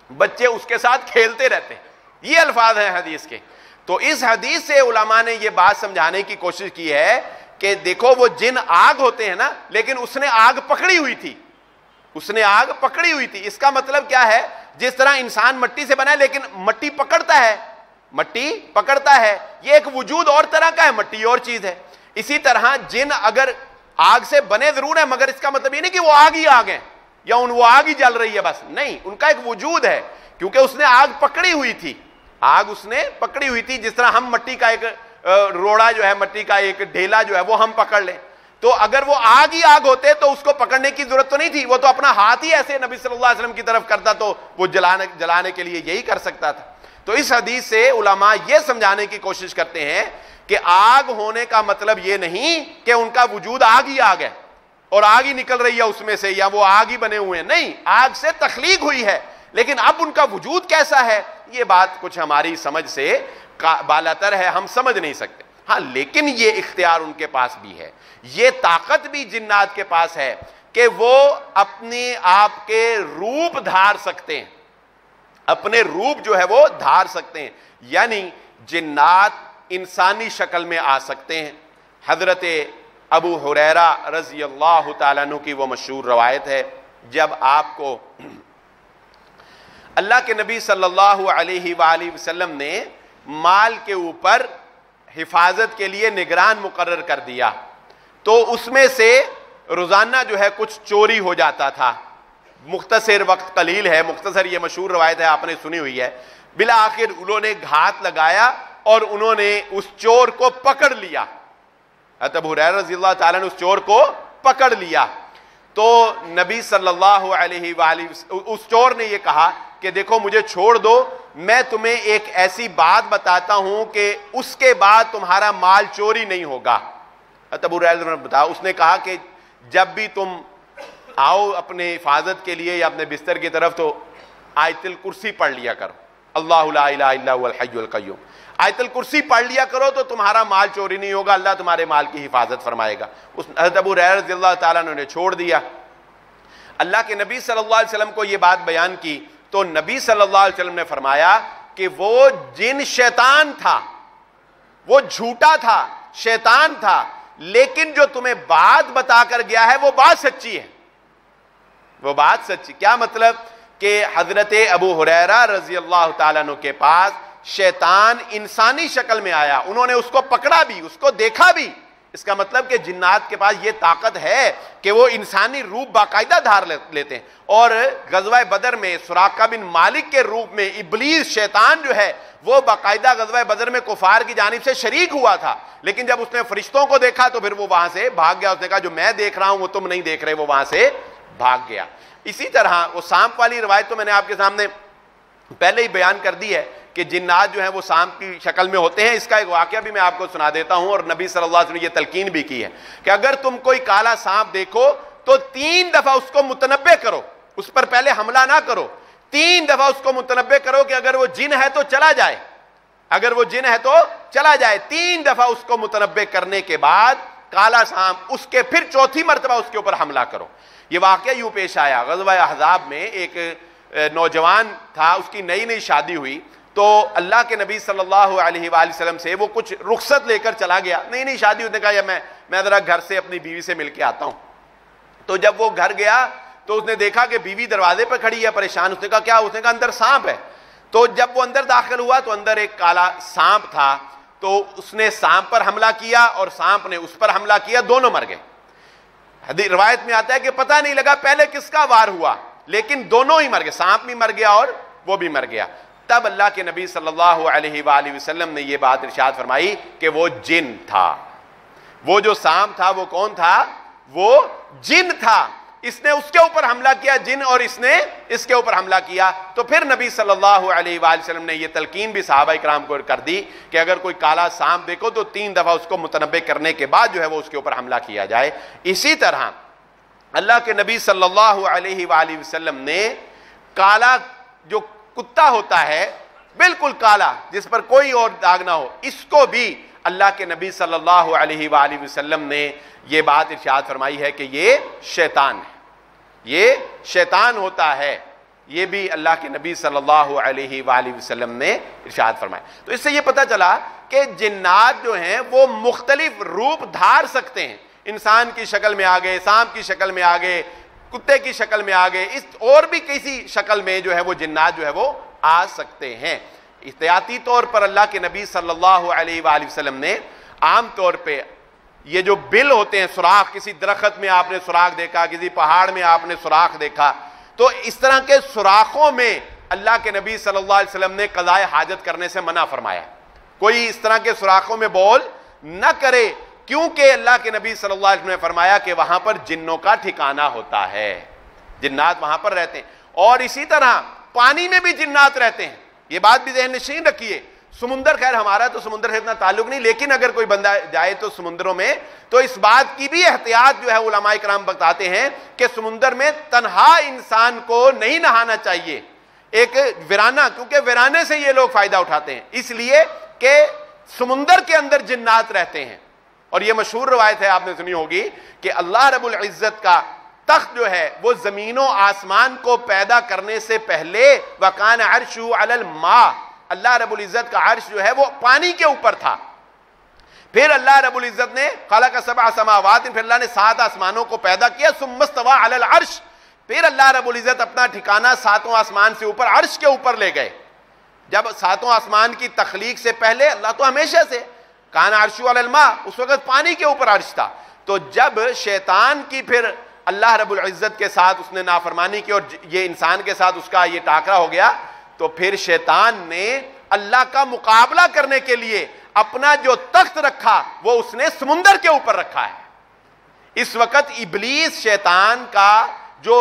بچے اس کے ساتھ کھیلتے رہتے. یہ الفاظ ہیں حدیث کے. تو اس حدیث سے علماء نے یہ بات سمجھانے کی کوشش کی ہے کہ دیکھو وہ جن آگ ہوتے ہیں نا، لیکن اس نے آگ پکڑی ہوئی تھی. اس کا مطلب کیا ہے؟ جس طرح انسان مٹی سے بنا ہے لیکن مٹی پکڑتا ہے، یہ ایک وجود اور طرح کا ہے، مٹی اور چیز ہے. اسی طرح جن اگر آگ سے بنے ضرور ہیں مگر اس کا مطلب یہ نہیں کہ وہ آگ ہی آگ ہیں یا وہ آگ ہی جل رہی ہے بس، نہیں، ان کا ایک وجود ہے کیونکہ اس نے آگ پکڑی ہوئی تھی. جس طرح ہم مٹی کا ایک روڑا جو ہے، مٹی کا ایک ڈھیلا جو ہے وہ ہم پکڑ لیں، تو اگر وہ آگ ہی آگ ہوتے تو اس کو پکڑنے کی ضرورت تو نہیں تھی، وہ تو اپنا ہاتھ ہی ایسے نبی صلی اللہ علیہ وسلم کی طرف کرتا تو وہ جلانے کے لیے یہی کر سکتا تھا. تو اس حدیث سے علماء یہ سمجھانے کی کوشش کرتے ہیں کہ آگ ہونے کا مطلب یہ نہیں کہ ان کا وجود آگ ہی آگ ہے اور آگ ہی نکل رہی ہے اس میں سے یا وہ آگ ہی بنے ہوئے ہیں. نہیں، آگ سے تخلیق ہوئی ہے لیکن اب ان کا وجود کیسا ہے یہ بات کچھ ہماری سمجھ سے بالاتر ہے، ہم سمجھ نہیں سکتے. ہاں، لیکن یہ اختیار ان کے پاس بھی ہے، یہ طاقت بھی جنات کے پاس ہے کہ وہ اپنے آپ کے روپ دھار سکتے ہیں، اپنے روپ جو ہے وہ دھار سکتے ہیں. یعنی جنات انسانی شکل میں آ سکتے ہیں. حضرت ابو ہریرہ رضی اللہ تعالیٰ عنہ کی وہ مشہور روایت ہے، جب آپ کو اللہ کے نبی صلی اللہ علیہ وآلہ وسلم نے مال کے اوپر حفاظت کے لیے نگران مقرر کر دیا تو اس میں سے روزانہ جو ہے کچھ چوری ہو جاتا تھا. مختصر وقت قلیل ہے، مختصر یہ مشہور روایت ہے، آپ نے سنی ہوئی ہے. بالآخر انہوں نے گھات لگایا اور انہوں نے اس چور کو پکڑ لیا. ابو ہریرہ رضی اللہ تعالیٰ نے اس چور کو پکڑ لیا تو نبی صلی اللہ علیہ وآلہ اس چور نے یہ کہا کہ دیکھو مجھے چھوڑ دو، میں تمہیں ایک ایسی بات بتاتا ہوں کہ اس کے بعد تمہارا مال چوری نہیں ہوگا. ابو ہریرہ نے بتایا، اس نے کہا کہ جب بھی تم آؤ اپنے حفاظت کے لیے یا اپنے بستر کی طرف تو آیت الکرسی پڑھ لیا کرو، اللہ لا الہ الا هو الحی القیوم. آیت الکرسی پڑھ لیا کرو تو تمہارا مال چوری نہیں ہوگا، اللہ تمہارے مال کی حفاظت فرمائے گا. حضرت ابو ہریرہ رضی اللہ تعالیٰ عنہ نے چھوڑ دیا. اللہ کے نبی صلی اللہ علیہ وسلم کو یہ بات بیان کی تو نبی صلی اللہ علیہ وسلم نے فرمایا کہ وہ جن شیطان تھا، وہ جھوٹا تھا، شیطان تھا، لیکن جو تمہیں بات بتا کر گیا ہے وہ بات سچی ہے. وہ بات سچی کیا مطلب کہ حضرت ابو ہریرہ رضی اللہ تعالیٰ عنہ کے پاس شیطان انسانی شکل میں آیا، انہوں نے اس کو پکڑا بھی، اس کو دیکھا بھی. اس کا مطلب کہ جنات کے پاس یہ طاقت ہے کہ وہ انسانی روپ باقاعدہ دھار لیتے ہیں. اور غزوہ بدر میں سراقہ بن مالک کے روپ میں ابلیس شیطان جو ہے وہ باقاعدہ غزوہ بدر میں کفار کی جانب سے شریک ہوا تھا، لیکن جب اس نے فرشتوں کو دیکھا تو پھر وہ وہاں سے بھاگ گیا. اس نے کہا جو میں دیکھ رہا ہوں وہ تم نہیں دیکھ رہے، وہ وہاں سے بھاگ گیا. اسی طرح وہ سانپ والی روایت تو میں نے آپ کے سامنے پہلے ہی بیان کر دی ہے کہ جنات جو ہیں وہ سانپ کی شکل میں ہوتے ہیں. اس کا ایک واقعہ بھی میں آپ کو سنا دیتا ہوں، اور نبی صلی اللہ علیہ وسلم نے یہ تلقین بھی کی ہے کہ اگر تم کوئی کالا سانپ دیکھو تو 3 دفعہ اس کو متنبع کرو، اس پر پہلے حملہ نہ کرو. 3 دفعہ اس کو متنبع کرو کہ اگر وہ جن ہے تو چلا جائے، اگر وہ جن ہے تو چلا جائے. 3 دفعہ اس کو متنبع کرنے کے بعد کالا سانپ اس کے پھر 4تھی مرتبہ اس کے اوپر حملہ کرو. یہ واقعہ یوں پیش آیا، غزوہ احزاب میں ایک نوجوان تھا، اس کی نئی نئی شادی ہوئی تو اللہ کے نبی صلی اللہ علیہ وآلہ وسلم سے وہ کچھ رخصت لے کر چلا گیا. نئی شادی ہونے کا یا میں ذرا گھر سے اپنی بیوی سے مل کے آتا ہوں. تو جب وہ گھر گیا تو اس نے دیکھا کہ بیوی دروازے پہ کھڑی ہے پریشان. اس نے کہا کیا؟ اس نے کہا اندر سانپ ہے. تو جب وہ اندر داخل ہوا تو اندر ایک کالا سانپ تھا، تو اس نے سانپ پر حملہ کیا اور سانپ نے اس پر حملہ کیا، دونوں مر گئے. روایت میں آتا ہے کہ پتہ نہیں لگا پہلے کس کا وار ہوا، لیکن دونوں ہی مر گئے، سانپ بھی مر گیا اور وہ بھی مر گیا. تب اللہ کے نبی صلی اللہ علیہ وآلہ وسلم نے یہ بات ارشاد فرمائی کہ وہ جن تھا. وہ جو سانپ تھا وہ کون تھا؟ وہ جن تھا. اس نے اس کے اوپر حملہ کیا جن، اور اس نے اس کے اوپر حملہ کیا. تو پھر نبی صلی اللہ علیہ وآلہ وسلم نے یہ تلقین بھی صحابہ کرام کو کر دی کہ اگر کوئی کالا سانپ دیکھو تو 3 دفعہ اس کو متنبع کرنے کے بعد جو ہے وہ اس کے اوپر حملہ کیا جائے. اسی طرح اللہ کے نبی صلی اللہ علیہ وآلہ وسلم نے کالا جو کتا ہوتا ہے بالکل کالا جس پر کوئی اور داغ نہ ہو، اس کو بھی اللہ کے نبی صلی اللہ علیہ وآلہ وسلم نے یہ بات ارشاد فرمائی ہے کہ یہ شیطان ہے، یہ شیطان ہوتا ہے. یہ بھی اللہ کے نبی صلی اللہ علیہ وآلہ وسلم نے ارشاد فرمایا. تو اس سے یہ پتہ چلا کہ جنات جو ہیں وہ مختلف روپ دھار سکتے ہیں. انسان کی شکل میں آگے، سانپ کی شکل میں آگے، کتے کی شکل میں آگے، اس اور بھی کسی شکل میں جو ہے وہ جنات جو ہے وہ آ سکتے ہیں. احتیاطی طور پر اللہ کے نبی صلی اللہ علیہ وآلہ وسلم نے عام طور پہ یہ جو بل ہوتے ہیں، سوراخ، کسی درخت میں آپ نے سوراخ دیکھا، کسی پہاڑ میں آپ نے سوراخ دیکھا، تو اس طرح کے سوراخوں میں اللہ کے نبی صلی اللہ علیہ وسلم نے قضاء حاجت کرنے سے منع فرمایا. کوئی اس طرح کے سوراخوں میں بول نہ کرے، کیونکہ اللہ کے نبی صلی اللہ علیہ وسلم نے فرمایا کہ وہاں پر جنوں کا ٹھکانہ ہوتا ہے، جنات وہاں پر رہتے ہیں. اور اسی طرح پانی میں بھی جنات رہتے ہیں. یہ بات بھی ذہن نشین رکھیے. سمندر، خیر ہمارا تو سمندر سے اتنا تعلق نہیں، لیکن اگر کوئی بندہ جائے تو سمندروں میں تو اس بات کی بھی احتیاط جو ہے علماء کرام بتاتے ہیں کہ سمندر میں تنہا انسان کو نہیں نہانا چاہیے، ایک ویرانہ، کیونکہ ویرانے سے یہ لوگ فائدہ اٹھاتے ہیں، اس لیے کہ سمندر کے اندر جنات رہتے ہیں. اور یہ مشہور روایت ہے، آپ نے سنی ہوگی کہ اللہ رب العزت کا تخت جو ہے وہ زمین و آسمان کو پیدا کرنے سے پہلے وَكَانَ عَرْشُهُ عَلَى الْمَاءِ، اللہ رب العزت کا عرش جو ہے وہ پانی کے اوپر تھا. پھر اللہ رب العزت نے خلق سبع سماوات، پھر اللہ نے 7 آسمانوں کو پیدا کیا، ثم استوى علی العرش، پھر اللہ رب العزت اپنا ٹھکانہ 7 آسمان سے اوپر عرش کے اوپر لے گئے۔ جب 7 آسمان کی تخلیق سے پہلے اللہ تو ہمیشہ سے کان عرش علی الماء، اس وقت پانی کے اوپر عرش تھا۔ تو جب شیطان کی پھر اللہ رب العزت کے ساتھ اس نے نافرمانی کی اور یہ انسان کے ساتھ اس کا یہ ٹاکرا ہو گیا، تو پھر شیطان نے اللہ کا مقابلہ کرنے کے لیے اپنا جو تخت رکھا وہ اس نے سمندر کے اوپر رکھا ہے۔ اس وقت ابلیس شیطان کا جو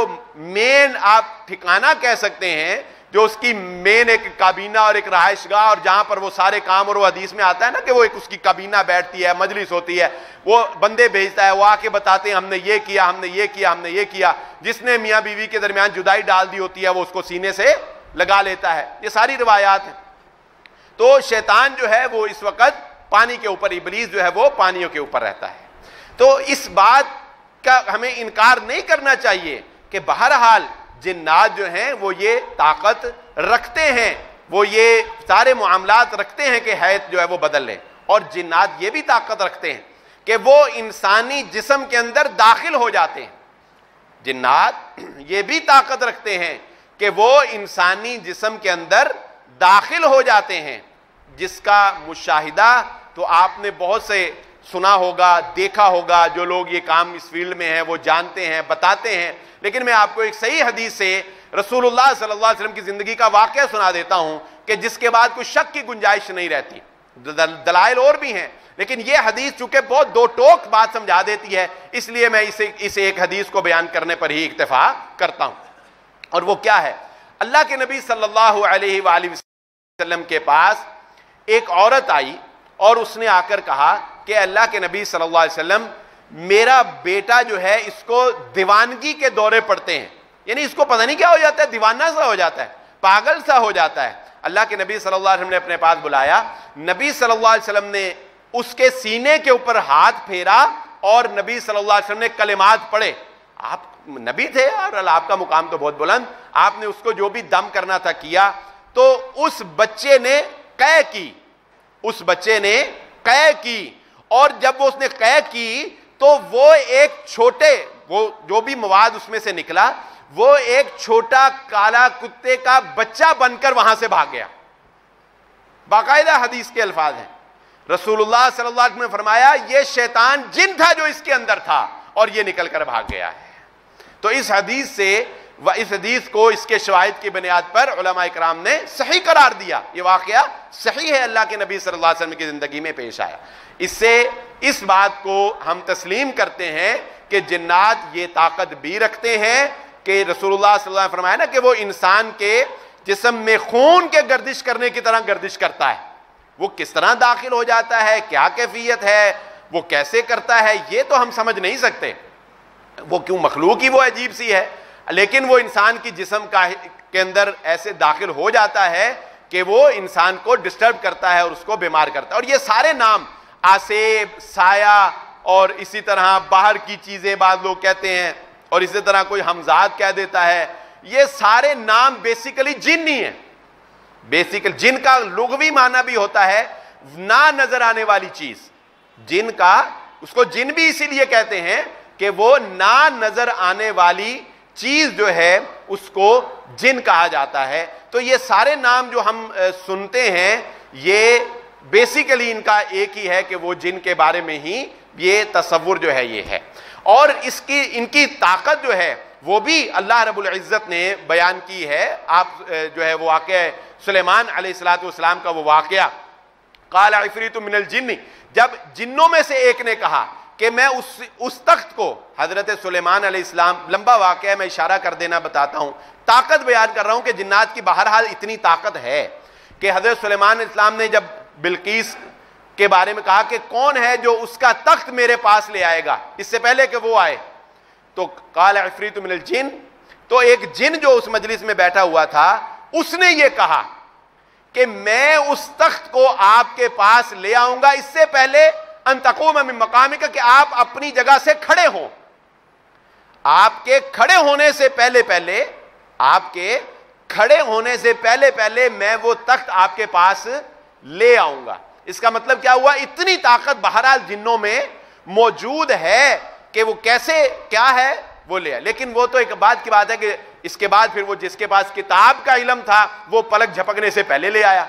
مین آپ ٹھکانہ کہہ سکتے ہیں، جو اس کی مین ایک کابینہ اور ایک رہائش گاہ، اور جہاں پر وہ سارے کام، اور وہ حدیث میں آتا ہے نا کہ وہ ایک اس کی کابینہ بیٹھتی ہے، مجلس ہوتی ہے، وہ بندے بھیجتا ہے، وہ آ کے بتاتے ہیں ہم نے یہ کیا، ہم نے یہ کیا، ہم نے یہ کیا۔ جس نے میاں بیوی کے درمیان جدائی ڈال دی ہوتی ہے وہ اس کو سینے سے لگا لیتا ہے۔ یہ ساری روایات ہیں۔ تو شیطان جو ہے وہ اس وقت پانی کے اوپر، ابلیس جو ہے وہ پانیوں کے اوپر رہتا ہے۔ تو اس بات کا ہمیں انکار نہیں کرنا چاہیے کہ بہرحال جنات جو ہیں وہ یہ طاقت رکھتے ہیں، وہ یہ سارے معاملات رکھتے ہیں کہ حیات جو ہے وہ بدل لیں، اور جنات یہ بھی طاقت رکھتے ہیں کہ وہ انسانی جسم کے اندر داخل ہو جاتے ہیں۔ جنات یہ بھی طاقت رکھتے ہیں کہ وہ انسانی جسم کے اندر داخل ہو جاتے ہیں، جس کا مشاہدہ تو آپ نے بہت سے سنا ہوگا، دیکھا ہوگا۔ جو لوگ یہ کام اس فیلڈ میں ہیں وہ جانتے ہیں، بتاتے ہیں۔ لیکن میں آپ کو ایک صحیح حدیث سے رسول اللہ صلی اللہ علیہ وسلم کی زندگی کا واقعہ سنا دیتا ہوں کہ جس کے بعد کوئی شک کی گنجائش نہیں رہتی۔ دلائل اور بھی ہیں، لیکن یہ حدیث چونکہ بہت دو ٹوک بات سمجھا دیتی ہے، اس لیے میں اسے ایک حدیث کو بیان کرنے پر ہی اکتفا کرتا ہوں۔ اور وہ کیا ہے؟ اللہ کے نبی صلی اللہ علیہ وآلہ وسلم کے پاس ایک عورت آئی اور اس نے آ کر کہا کہ اللہ کے نبی صلی اللہ علیہ وسلم، میرا بیٹا جو ہے اس کو دیوانگی کے دورے پڑتے ہیں، یعنی اس کو پتہ نہیں کیا ہو جاتا ہے، دیوانہ سا ہو جاتا ہے، پاگل سا ہو جاتا ہے۔ اللہ کے نبی صلی اللہ علیہ وسلم نے اپنے پاس بلایا، نبی صلی اللہ علیہ وسلم نے اس کے سینے کے اوپر ہاتھ پھیرا اور نبی صلی اللہ علیہ وسلم نے کلمات پڑھے۔ آپ نبی تھے اور آپ کا مقام تو بہت بلند، آپ نے اس کو جو بھی دم کرنا تھا کیا۔ تو اس بچے نے قے کی، اس بچے نے قے کی، اور جب وہ اس نے قے کی تو وہ ایک چھوٹے، وہ جو بھی مواد اس میں سے نکلا، وہ ایک چھوٹا کالا کتے کا بچہ بن کر وہاں سے بھاگ گیا۔ باقاعدہ حدیث کے الفاظ ہیں، رسول اللہ صلی اللہ علیہ وسلم نے فرمایا یہ شیطان جن تھا جو اس کے اندر تھا، اور یہ نکل کر بھاگ گیا ہے۔ تو اس حدیث سے اس حدیث کو اس کے شواہد کی بنیاد پر علماء کرام نے صحیح قرار دیا، یہ واقعہ صحیح ہے، اللہ کے نبی صلی اللہ علیہ وسلم کی زندگی میں پیش آیا۔ اس سے اس بات کو ہم تسلیم کرتے ہیں کہ جنات یہ طاقت بھی رکھتے ہیں کہ رسول اللہ صلی اللہ علیہ وسلم نے فرمایا نا کہ وہ انسان کے جسم میں خون کے گردش کرنے کی طرح گردش کرتا ہے۔ وہ کس طرح داخل ہو جاتا ہے، کیا کیفیت ہے، وہ کیسے کرتا ہے، یہ تو ہم سمجھ نہیں سکتے، وہ کیوں مخلوق ہی وہ عجیب سی ہے، لیکن وہ انسان کی جسم کے اندر ایسے داخل ہو جاتا ہے کہ وہ انسان کو ڈسٹرب کرتا ہے اور اس کو بیمار کرتا ہے۔ اور یہ سارے نام، آسیب، سایہ، اور اسی طرح باہر کی چیزیں بعض لوگ کہتے ہیں، اور اسی طرح کوئی حمزاد کہہ دیتا ہے، یہ سارے نام بیسیکلی جنی ہیں۔ بیسیکل جن کا لغوی معنی بھی ہوتا ہے نہ نظر آنے والی چیز، جن کا، اس کو جن بھی اسی لیے کہتے ہیں کہ وہ نہ نظر آنے والی چیز جو ہے اس کو جن کہا جاتا ہے۔ تو یہ سارے نام جو ہم سنتے ہیں یہ بیسیکلی ان کا ایک ہی ہے کہ وہ جن کے بارے میں ہی یہ تصور جو ہے یہ ہے، اور ان کی طاقت جو ہے وہ بھی اللہ رب العزت نے بیان کی ہے۔ آپ جو ہے وہ واقعہ سلیمان علیہ السلام کا وہ واقعہ، قال عفریت من الجن، جب جنوں میں سے ایک نے کہا کہ میں اس تخت کو، حضرت سلیمان علیہ السلام، لمبا واقعہ ہے، میں اشارہ کر دینا بتاتا ہوں، طاقت بیان کر رہا ہوں کہ جنات کی بہرحال اتنی طاقت ہے کہ حضرت سلیمان علیہ السلام نے جب بلقیس کے بارے میں کہا کہ کون ہے جو اس کا تخت میرے پاس لے آئے گا اس سے پہلے کہ وہ آئے، تو قال عفریت من الجن، تو ایک جن جو اس مجلس میں بیٹھا ہوا تھا اس نے یہ کہا کہ میں اس تخت کو آپ کے پاس لے آؤں گا اس سے پہلے ان تقوم من مقامک، کہ آپ اپنی جگہ سے کھڑے ہوں، آپ کے کھڑے ہونے سے پہلے آپ کے کھڑے ہونے سے پہلے میں وہ تخت آپ کے پاس لے آؤں گا۔ اس کا مطلب کیا ہوا؟ اتنی طاقت بہرحال جنوں میں موجود ہے کہ وہ کیسے کیا ہے وہ لے آئے. لیکن وہ تو ایک بات کی بات ہے کہ اس کے بعد پھر وہ جس کے پاس کتاب کا علم تھا وہ پلک جھپکنے سے پہلے لے آیا.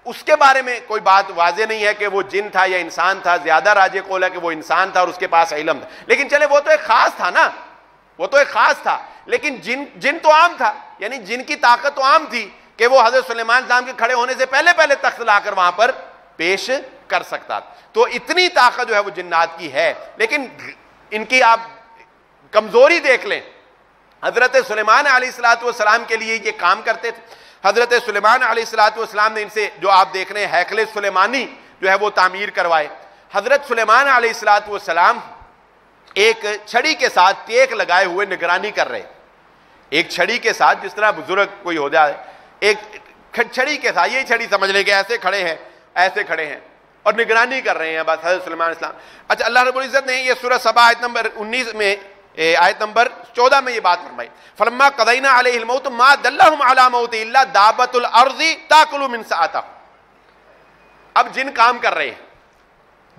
اس کے بارے میں کوئی بات واضح نہیں ہے کہ وہ جن تھا یا انسان تھا. زیادہ راجح قول ہے کہ وہ انسان تھا اور اس کے پاس علم تھا. لیکن چلے وہ تو ایک خاص تھا نا, وہ تو ایک خاص تھا. لیکن جن تو عام تھا, یعنی جن کی طاقت تو عام تھی کہ وہ حضرت سلیمان السلام کے کھڑے ہونے سے پہلے تخت لا کر وہاں پر پیش کر سکتا. تو اتنی طاقت جو ہے وہ جنات کی ہے. لیکن ان کی آپ کمزوری دیکھ لیں. حضرت سلیمان علیہ السلام کے لیے یہ کام کرتے تھے. حضرت سلیمان علیہ السلام نے ان سے جو آپ دیکھ رہے ہیں ہیکل سلیمانی جو ہے وہ تعمیر کوائے. حضرت سلیمان علیہ السلام ایک چھڑی کے ساتھ ٹیک لگائے ہوئے نگرانی کر رہے. ایک چھڑی کے ساتھ, جس طرح بزرگ کوئی ہو جائے, ایک چھڑی کے ساتھ, یہی چھڑی سمجھ لیں کہ ایسے کھڑے ہیں اور نگرانی کر رہے ہیں بس حضرت سلیمان علیہ السلام. اچھا, اللہ رب العزت نے یہ سورہ سبا آیت نمبر 19 میں آیت نمبر 14 میں یہ بات فرمائی, فلما قضینا علیہ الموت ما دلہم علی موت الا دابۃ الارض تاکل من سأتہ. اب جن کام کر رہے ہیں,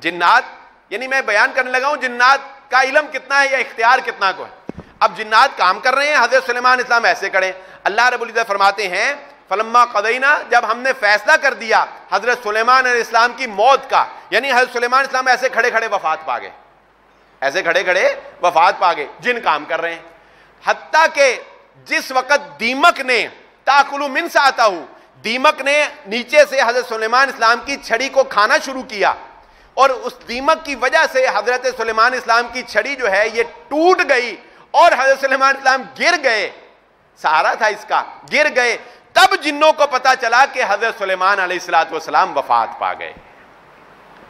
جنات, یعنی میں بیان کرنے لگا ہوں جنات کا علم کتنا ہے یا اختیار کتنا کو ہے. اب جنات کام کر رہے ہیں, حضرت سلیمان علیہ السلام ایسے کھڑے. اللہ رب العزت فرماتے ہیں فلما قضینا, جب ہم نے فیصلہ کر دیا حضرت سلیمان علیہ السلام کی موت کا, یعنی حضرت سلیمان علیہ السلام ایسے کھڑے وفات پا گئے, ایسے کھڑے وفات پا گئے. جن کام کر رہے ہیں, حتیٰ کہ جس وقت دیمک نے تاکلو من ساتہ, دیمک نے نیچے سے حضرت سلیمان اسلام کی چھڑی کو کھانا شروع کیا, اور اس دیمک کی وجہ سے حضرت سلیمان اسلام کی چھڑی جو ہے یہ ٹوٹ گئی اور حضرت سلیمان اسلام گر گئے. سہارا تھا اس کا, گر گئے. تب جنوں کو پتا چلا کہ حضرت سلیمان علیہ السلام وفات پا گئے.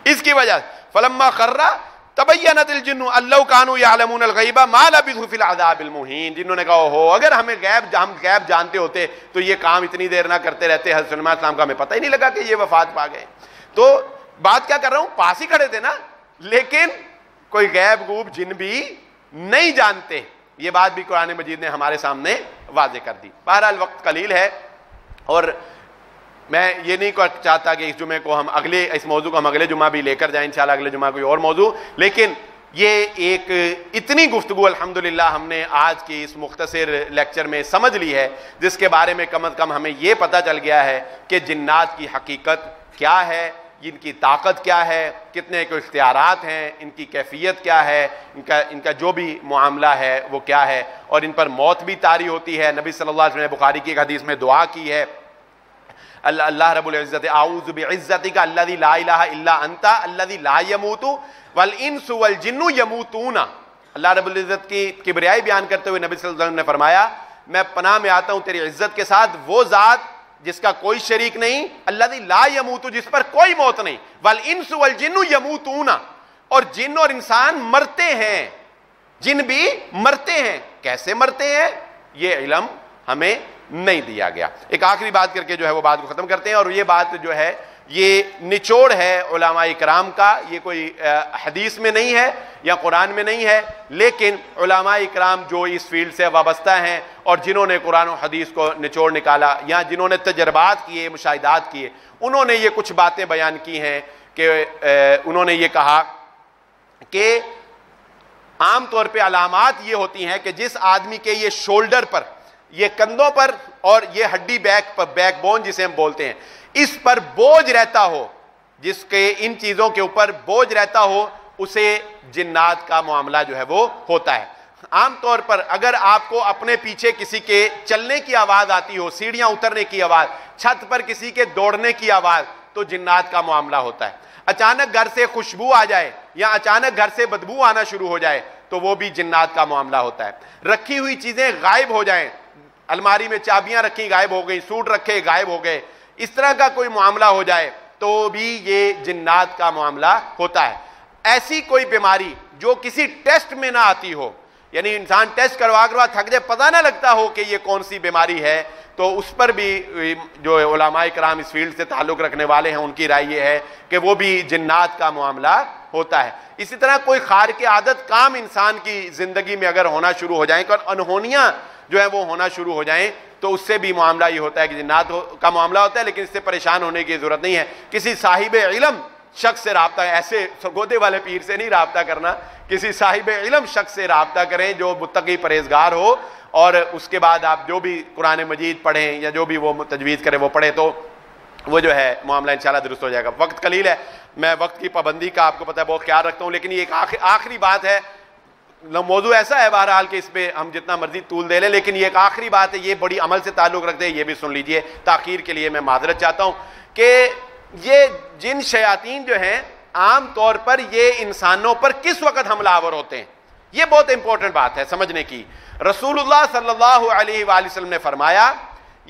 اس کی وجہ فلما خر تبینت الجن ان لو كانوا يعلمون الغیب ما لبثوا فی العذاب المہین. جنہوں نے کہا ہو اگر ہم غیب جانتے ہوتے تو یہ کام اتنی دیر نہ کرتے رہتے. حضرت سلیمان السلام کا ہمیں پتہ ہی نہیں لگا کہ یہ وفات پا گئے. تو بات کیا کر رہا ہوں, پاس ہی کھڑے تھے نا, لیکن کوئی غیب گوب جن بھی نہیں جانتے. یہ بات بھی قرآن مجید نے ہمارے سامنے واضح کر دی. بہرحال وقت قلیل ہے اور میں یہ نہیں چاہتا کہ اس جمعے کو ہم اس موضوع کو ہم اگلے جمعہ بھی لے کر جائیں, انشاءاللہ اگلے جمعہ کوئی اور موضوع. لیکن یہ ایک اتنی گفتگو الحمدللہ ہم نے آج کی اس مختصر لیکچر میں سمجھ لی ہے, جس کے بارے میں کم از کم ہمیں یہ پتہ چل گیا ہے کہ جنات کی حقیقت کیا ہے, ان کی طاقت کیا ہے, کتنے کو اختیارات ہیں, ان کی کیفیت کیا ہے, ان کا جو بھی معاملہ ہے وہ کیا ہے, اور ان پر موت بھی طاری ہوتی ہے. نبی صلی اللہ علیہ وسلم نے بخاری کی ایک حدیث میں دعا کی ہے, اللہ رب العزت اعوذ بعزتک الذی لا الہ الا انت الذی لا یموت والانس والجن یموتون. اللہ رب العزت کی کبریائی بیان کرتے ہوئے نبی صلی اللہ علیہ وسلم نے فرمایا میں پناہ میں آتا ہوں تیری عزت کے ساتھ, وہ ذات جس کا کوئی شریک نہیں, الذی لا یموت, جس پر کوئی موت نہیں, والانس والجن یموتون, اور جن اور انسان مرتے ہیں, جن بھی مرتے ہیں. کیسے مرتے ہیں یہ علم ہمیں نہیں دیا گیا. ایک آخری بات کر کے جو ہے وہ بات کو ختم کرتے ہیں, اور یہ بات جو ہے یہ نچوڑ ہے علماء کرام کا, یہ کوئی حدیث میں نہیں ہے یا قرآن میں نہیں ہے, لیکن علماء کرام جو اس فیلڈ سے وابستہ ہیں اور جنہوں نے قرآن و حدیث کو نچوڑ نکالا یا جنہوں نے تجربات کیے, مشاہدات کیے, انہوں نے یہ کچھ باتیں بیان کی ہیں کہ انہوں نے یہ کہا کہ عام طور پہ علامات یہ ہوتی ہیں کہ جس آدمی کے یہ شولڈر پر, یہ کندھوں پر اور یہ ہڈی بیک بون جسے ہم بولتے ہیں, اس پر بوجھ رہتا ہو, جس کے ان چیزوں کے اوپر بوجھ رہتا ہو, اسے جنات کا معاملہ جو ہے وہ ہوتا ہے. عام طور پر اگر آپ کو اپنے پیچھے کسی کے چلنے کی آواز آتی ہو, سیڑھیاں اترنے کی آواز, چھت پر کسی کے دوڑنے کی آواز, تو جنات کا معاملہ ہوتا ہے. اچانک گھر سے خوشبو آ جائے یا اچانک گھر سے بدبو آنا شروع ہو جائے تو وہ بھی جنات کا معاملہ ہوتا ہے. رکھی ہوئی چیزیں غائب ہو جائیں, الماری میں چابیاں رکھی غائب ہو گئی, سوٹ رکھے غائب ہو گئے, اس طرح کا کوئی معاملہ ہو جائے تو بھی یہ جنات کا معاملہ ہوتا ہے. ایسی کوئی بیماری جو کسی ٹیسٹ میں نہ آتی ہو, یعنی انسان ٹیسٹ کروا تھک جائے, پتہ نہ لگتا ہو کہ یہ کون سی بیماری ہے, تو اس پر بھی جو علماء کرام اس فیلڈ سے تعلق رکھنے والے ہیں ان کی رائے یہ ہے کہ وہ بھی جنات کا معاملہ ہوتا ہے. اسی طرح کوئی خارق عادت کام انسان کی زندگی میں اگر ہونا شروع ہو جائیں, اور انہونیاں جو ہے وہ ہونا شروع ہو جائیں, تو اس سے بھی معاملہ یہ ہوتا ہے کہ جنات کا معاملہ ہوتا ہے، لیکن اس سے پریشان ہونے کی ضرورت نہیں ہے. کسی صاحب علم شخص سے رابطہ، ایسے گودے والے پیر سے نہیں رابطہ کرنا، کسی صاحب علم شخص سے رابطہ کریں جو متقی پرہیزگار ہو، اور اس کے بعد آپ جو بھی قرآن مجید پڑھیں یا جو بھی وہ تجوید کرے وہ پڑھے، تو وہ جو ہے معاملہ انشاءاللہ درست ہو جائے گا. وقت قلیل ہے، میں وقت کی پابندی کا آپ کو پتہ ہے بہت خیال رکھتا ہوں، لیکن یہ ایک آخری بات ہے. موضوع ایسا ہے بہرحال کہ اس پہ ہم جتنا مرضی طول دے لیں، لیکن یہ ایک آخری بات ہے، یہ بڑی عمل سے تعلق رکھتے ہیں، یہ بھی سن لیجئے. تاخیر کے لیے میں معذرت چاہتا ہوں کہ یہ جن شیاطین جو ہیں عام طور پر یہ انسانوں پر کس وقت حملہ آور ہوتے ہیں، یہ بہت امپورٹنٹ بات ہے سمجھنے کی. رسول اللہ صلی اللہ علیہ وآلہ وسلم نے فرمایا،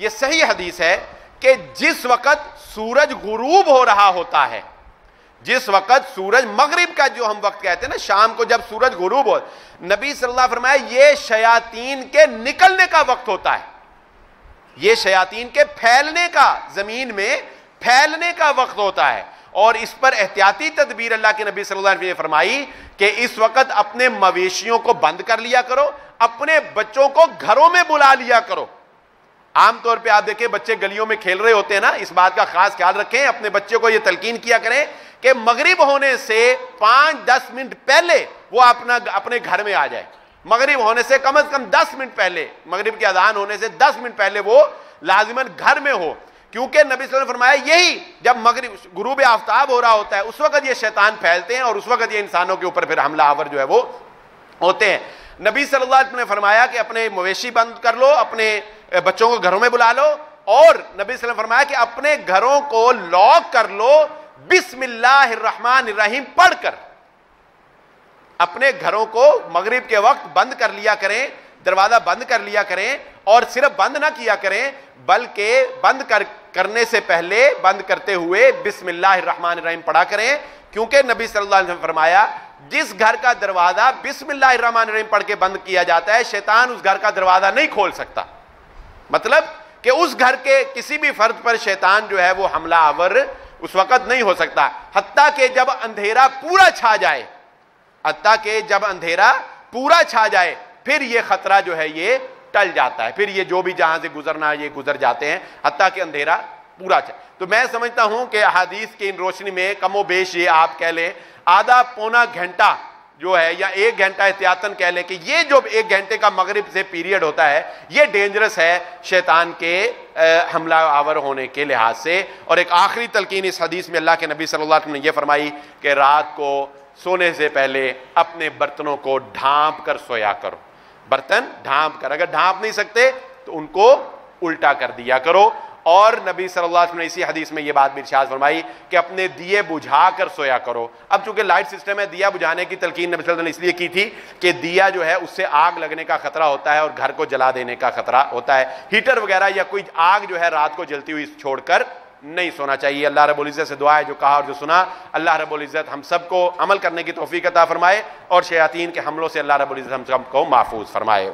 یہ صحیح حدیث ہے، کہ جس وقت سورج غروب ہو رہا ہوتا ہے، جس وقت سورج مغرب کا جو ہم وقت کہتے ہیں نا، شام کو جب سورج غروب ہو، نبی صلی اللہ علیہ وسلم فرمایا یہ شیاطین کے نکلنے کا وقت ہوتا ہے، یہ شیاطین کے پھیلنے کا، زمین میں پھیلنے کا وقت ہوتا ہے. اور اس پر احتیاطی تدبیر اللہ کے نبی صلی اللہ علیہ وسلم نے فرمائی کہ اس وقت اپنے مویشیوں کو بند کر لیا کرو، اپنے بچوں کو گھروں میں بلا لیا کرو. عام طور پہ آپ دیکھیں بچے گلیوں میں کھیل رہے ہوتے ہیں نا، اس بات کا خاص خیال رکھیں، اپنے بچے کو یہ تلقین کیا کریں کہ مغرب ہونے سے 5-10 منٹ پہلے وہ اپنے گھر میں آ جائے. مغرب ہونے سے کم از کم 10 منٹ پہلے، مغرب کی اذان ہونے سے 10 منٹ پہلے وہ لازماً گھر میں ہو، کیونکہ نبی صلی اللہ علیہ وسلم نے فرمایا یہی جب مغرب غروب آفتاب ہو رہا ہوتا ہے اس وقت یہ شیطان پھیلتے ہیں اور اس وقت یہ انسانوں کے اوپر پھر حملہ آور جو ہے وہ ہوتے ہیں. نبی صلی اللہ علیہ وسلم نے فرمایا کہ اپنے مویشی بند کر لو، اپنے بچوں کو گھروں میں بلا لو، اور نبی صلی اللہ علیہ وسلم نے فرمایا کہ اپنے گھروں کو لاک کر لو بسم اللہ الرحمن الرحیم پڑھ کر. اپنے گھروں کو مغرب کے وقت بند کر لیا کریں، دروازہ بند کر لیا کریں، اور صرف بند نہ کیا کریں بلکہ بند کرنے سے پہلے بند کرتے ہوئے بسم اللہ الرحمن الرحیم پڑھا کریں، کیونکہ نبی صلی اللہ علیہ وسلم نے فرمایا جس گھر کا دروازہ بسم اللہ الرحمن الرحیم پڑھ کے بند کیا جاتا ہے شیطان اس گھر کا دروازہ نہیں کھول سکتا. مطلب کہ اس گھر کے کسی بھی فرد پر شیطان جو ہے وہ حملہ آور اس وقت نہیں ہو سکتا، حتیٰ کہ جب اندھیرا پورا چھا جائے، حتیٰ کہ جب اندھیرا پورا چھا جائے پھر یہ خطرہ جو ہے یہ ٹل جاتا ہے، پھر یہ جو بھی جہاں سے گزرنا یہ گزر جاتے ہیں حتیٰ کہ اندھیرا پورا چھا. تو میں سمجھتا ہوں کہ احادیث کی ان روشنی میں کم و بیش یہ آپ کہہ لیں آدھا پونا گھنٹہ جو ہے یا 1 گھنٹہ احتیاطاً کہہ لیں کہ یہ جو 1 گھنٹے کا مغرب سے پیریڈ ہوتا ہے یہ ڈینجرس ہے شیطان کے حملہ آور ہونے کے لحاظ سے. اور ایک آخری تلقین اس حدیث میں اللہ کے نبی صلی اللہ علیہ وسلم نے یہ فرمائی کہ رات کو سونے سے پہلے اپنے برتنوں کو ڈھانپ کر سویا کرو. برتن ڈھانپ کر، اگر ڈھانپ نہیں سکتے تو ان کو الٹا کر دیا کرو. اور نبی صلی اللہ علیہ وسلم نے اسی حدیث میں یہ بات بھی ارشاد فرمائی کہ اپنے دیے بجھا کر سویا کرو. اب چونکہ لائٹ سسٹم ہے، دیا بجھانے کی تلقین نبی صلی اللہ علیہ وسلم نے اس لیے کی تھی کہ دیا جو ہے اس سے آگ لگنے کا خطرہ ہوتا ہے اور گھر کو جلا دینے کا خطرہ ہوتا ہے. ہیٹر وغیرہ یا کوئی آگ جو ہے رات کو جلتی ہوئی چھوڑ کر نہیں سونا چاہیے. اللہ رب العزت سے دعا ہے جو کہا اور جو سنا اللہ رب العزت ہم سب کو عمل کرنے کی توفیق عطا فرمائے اور شیاطین کے حملوں سے اللہ رب العزت ہم سب کو محفوظ فرمائے.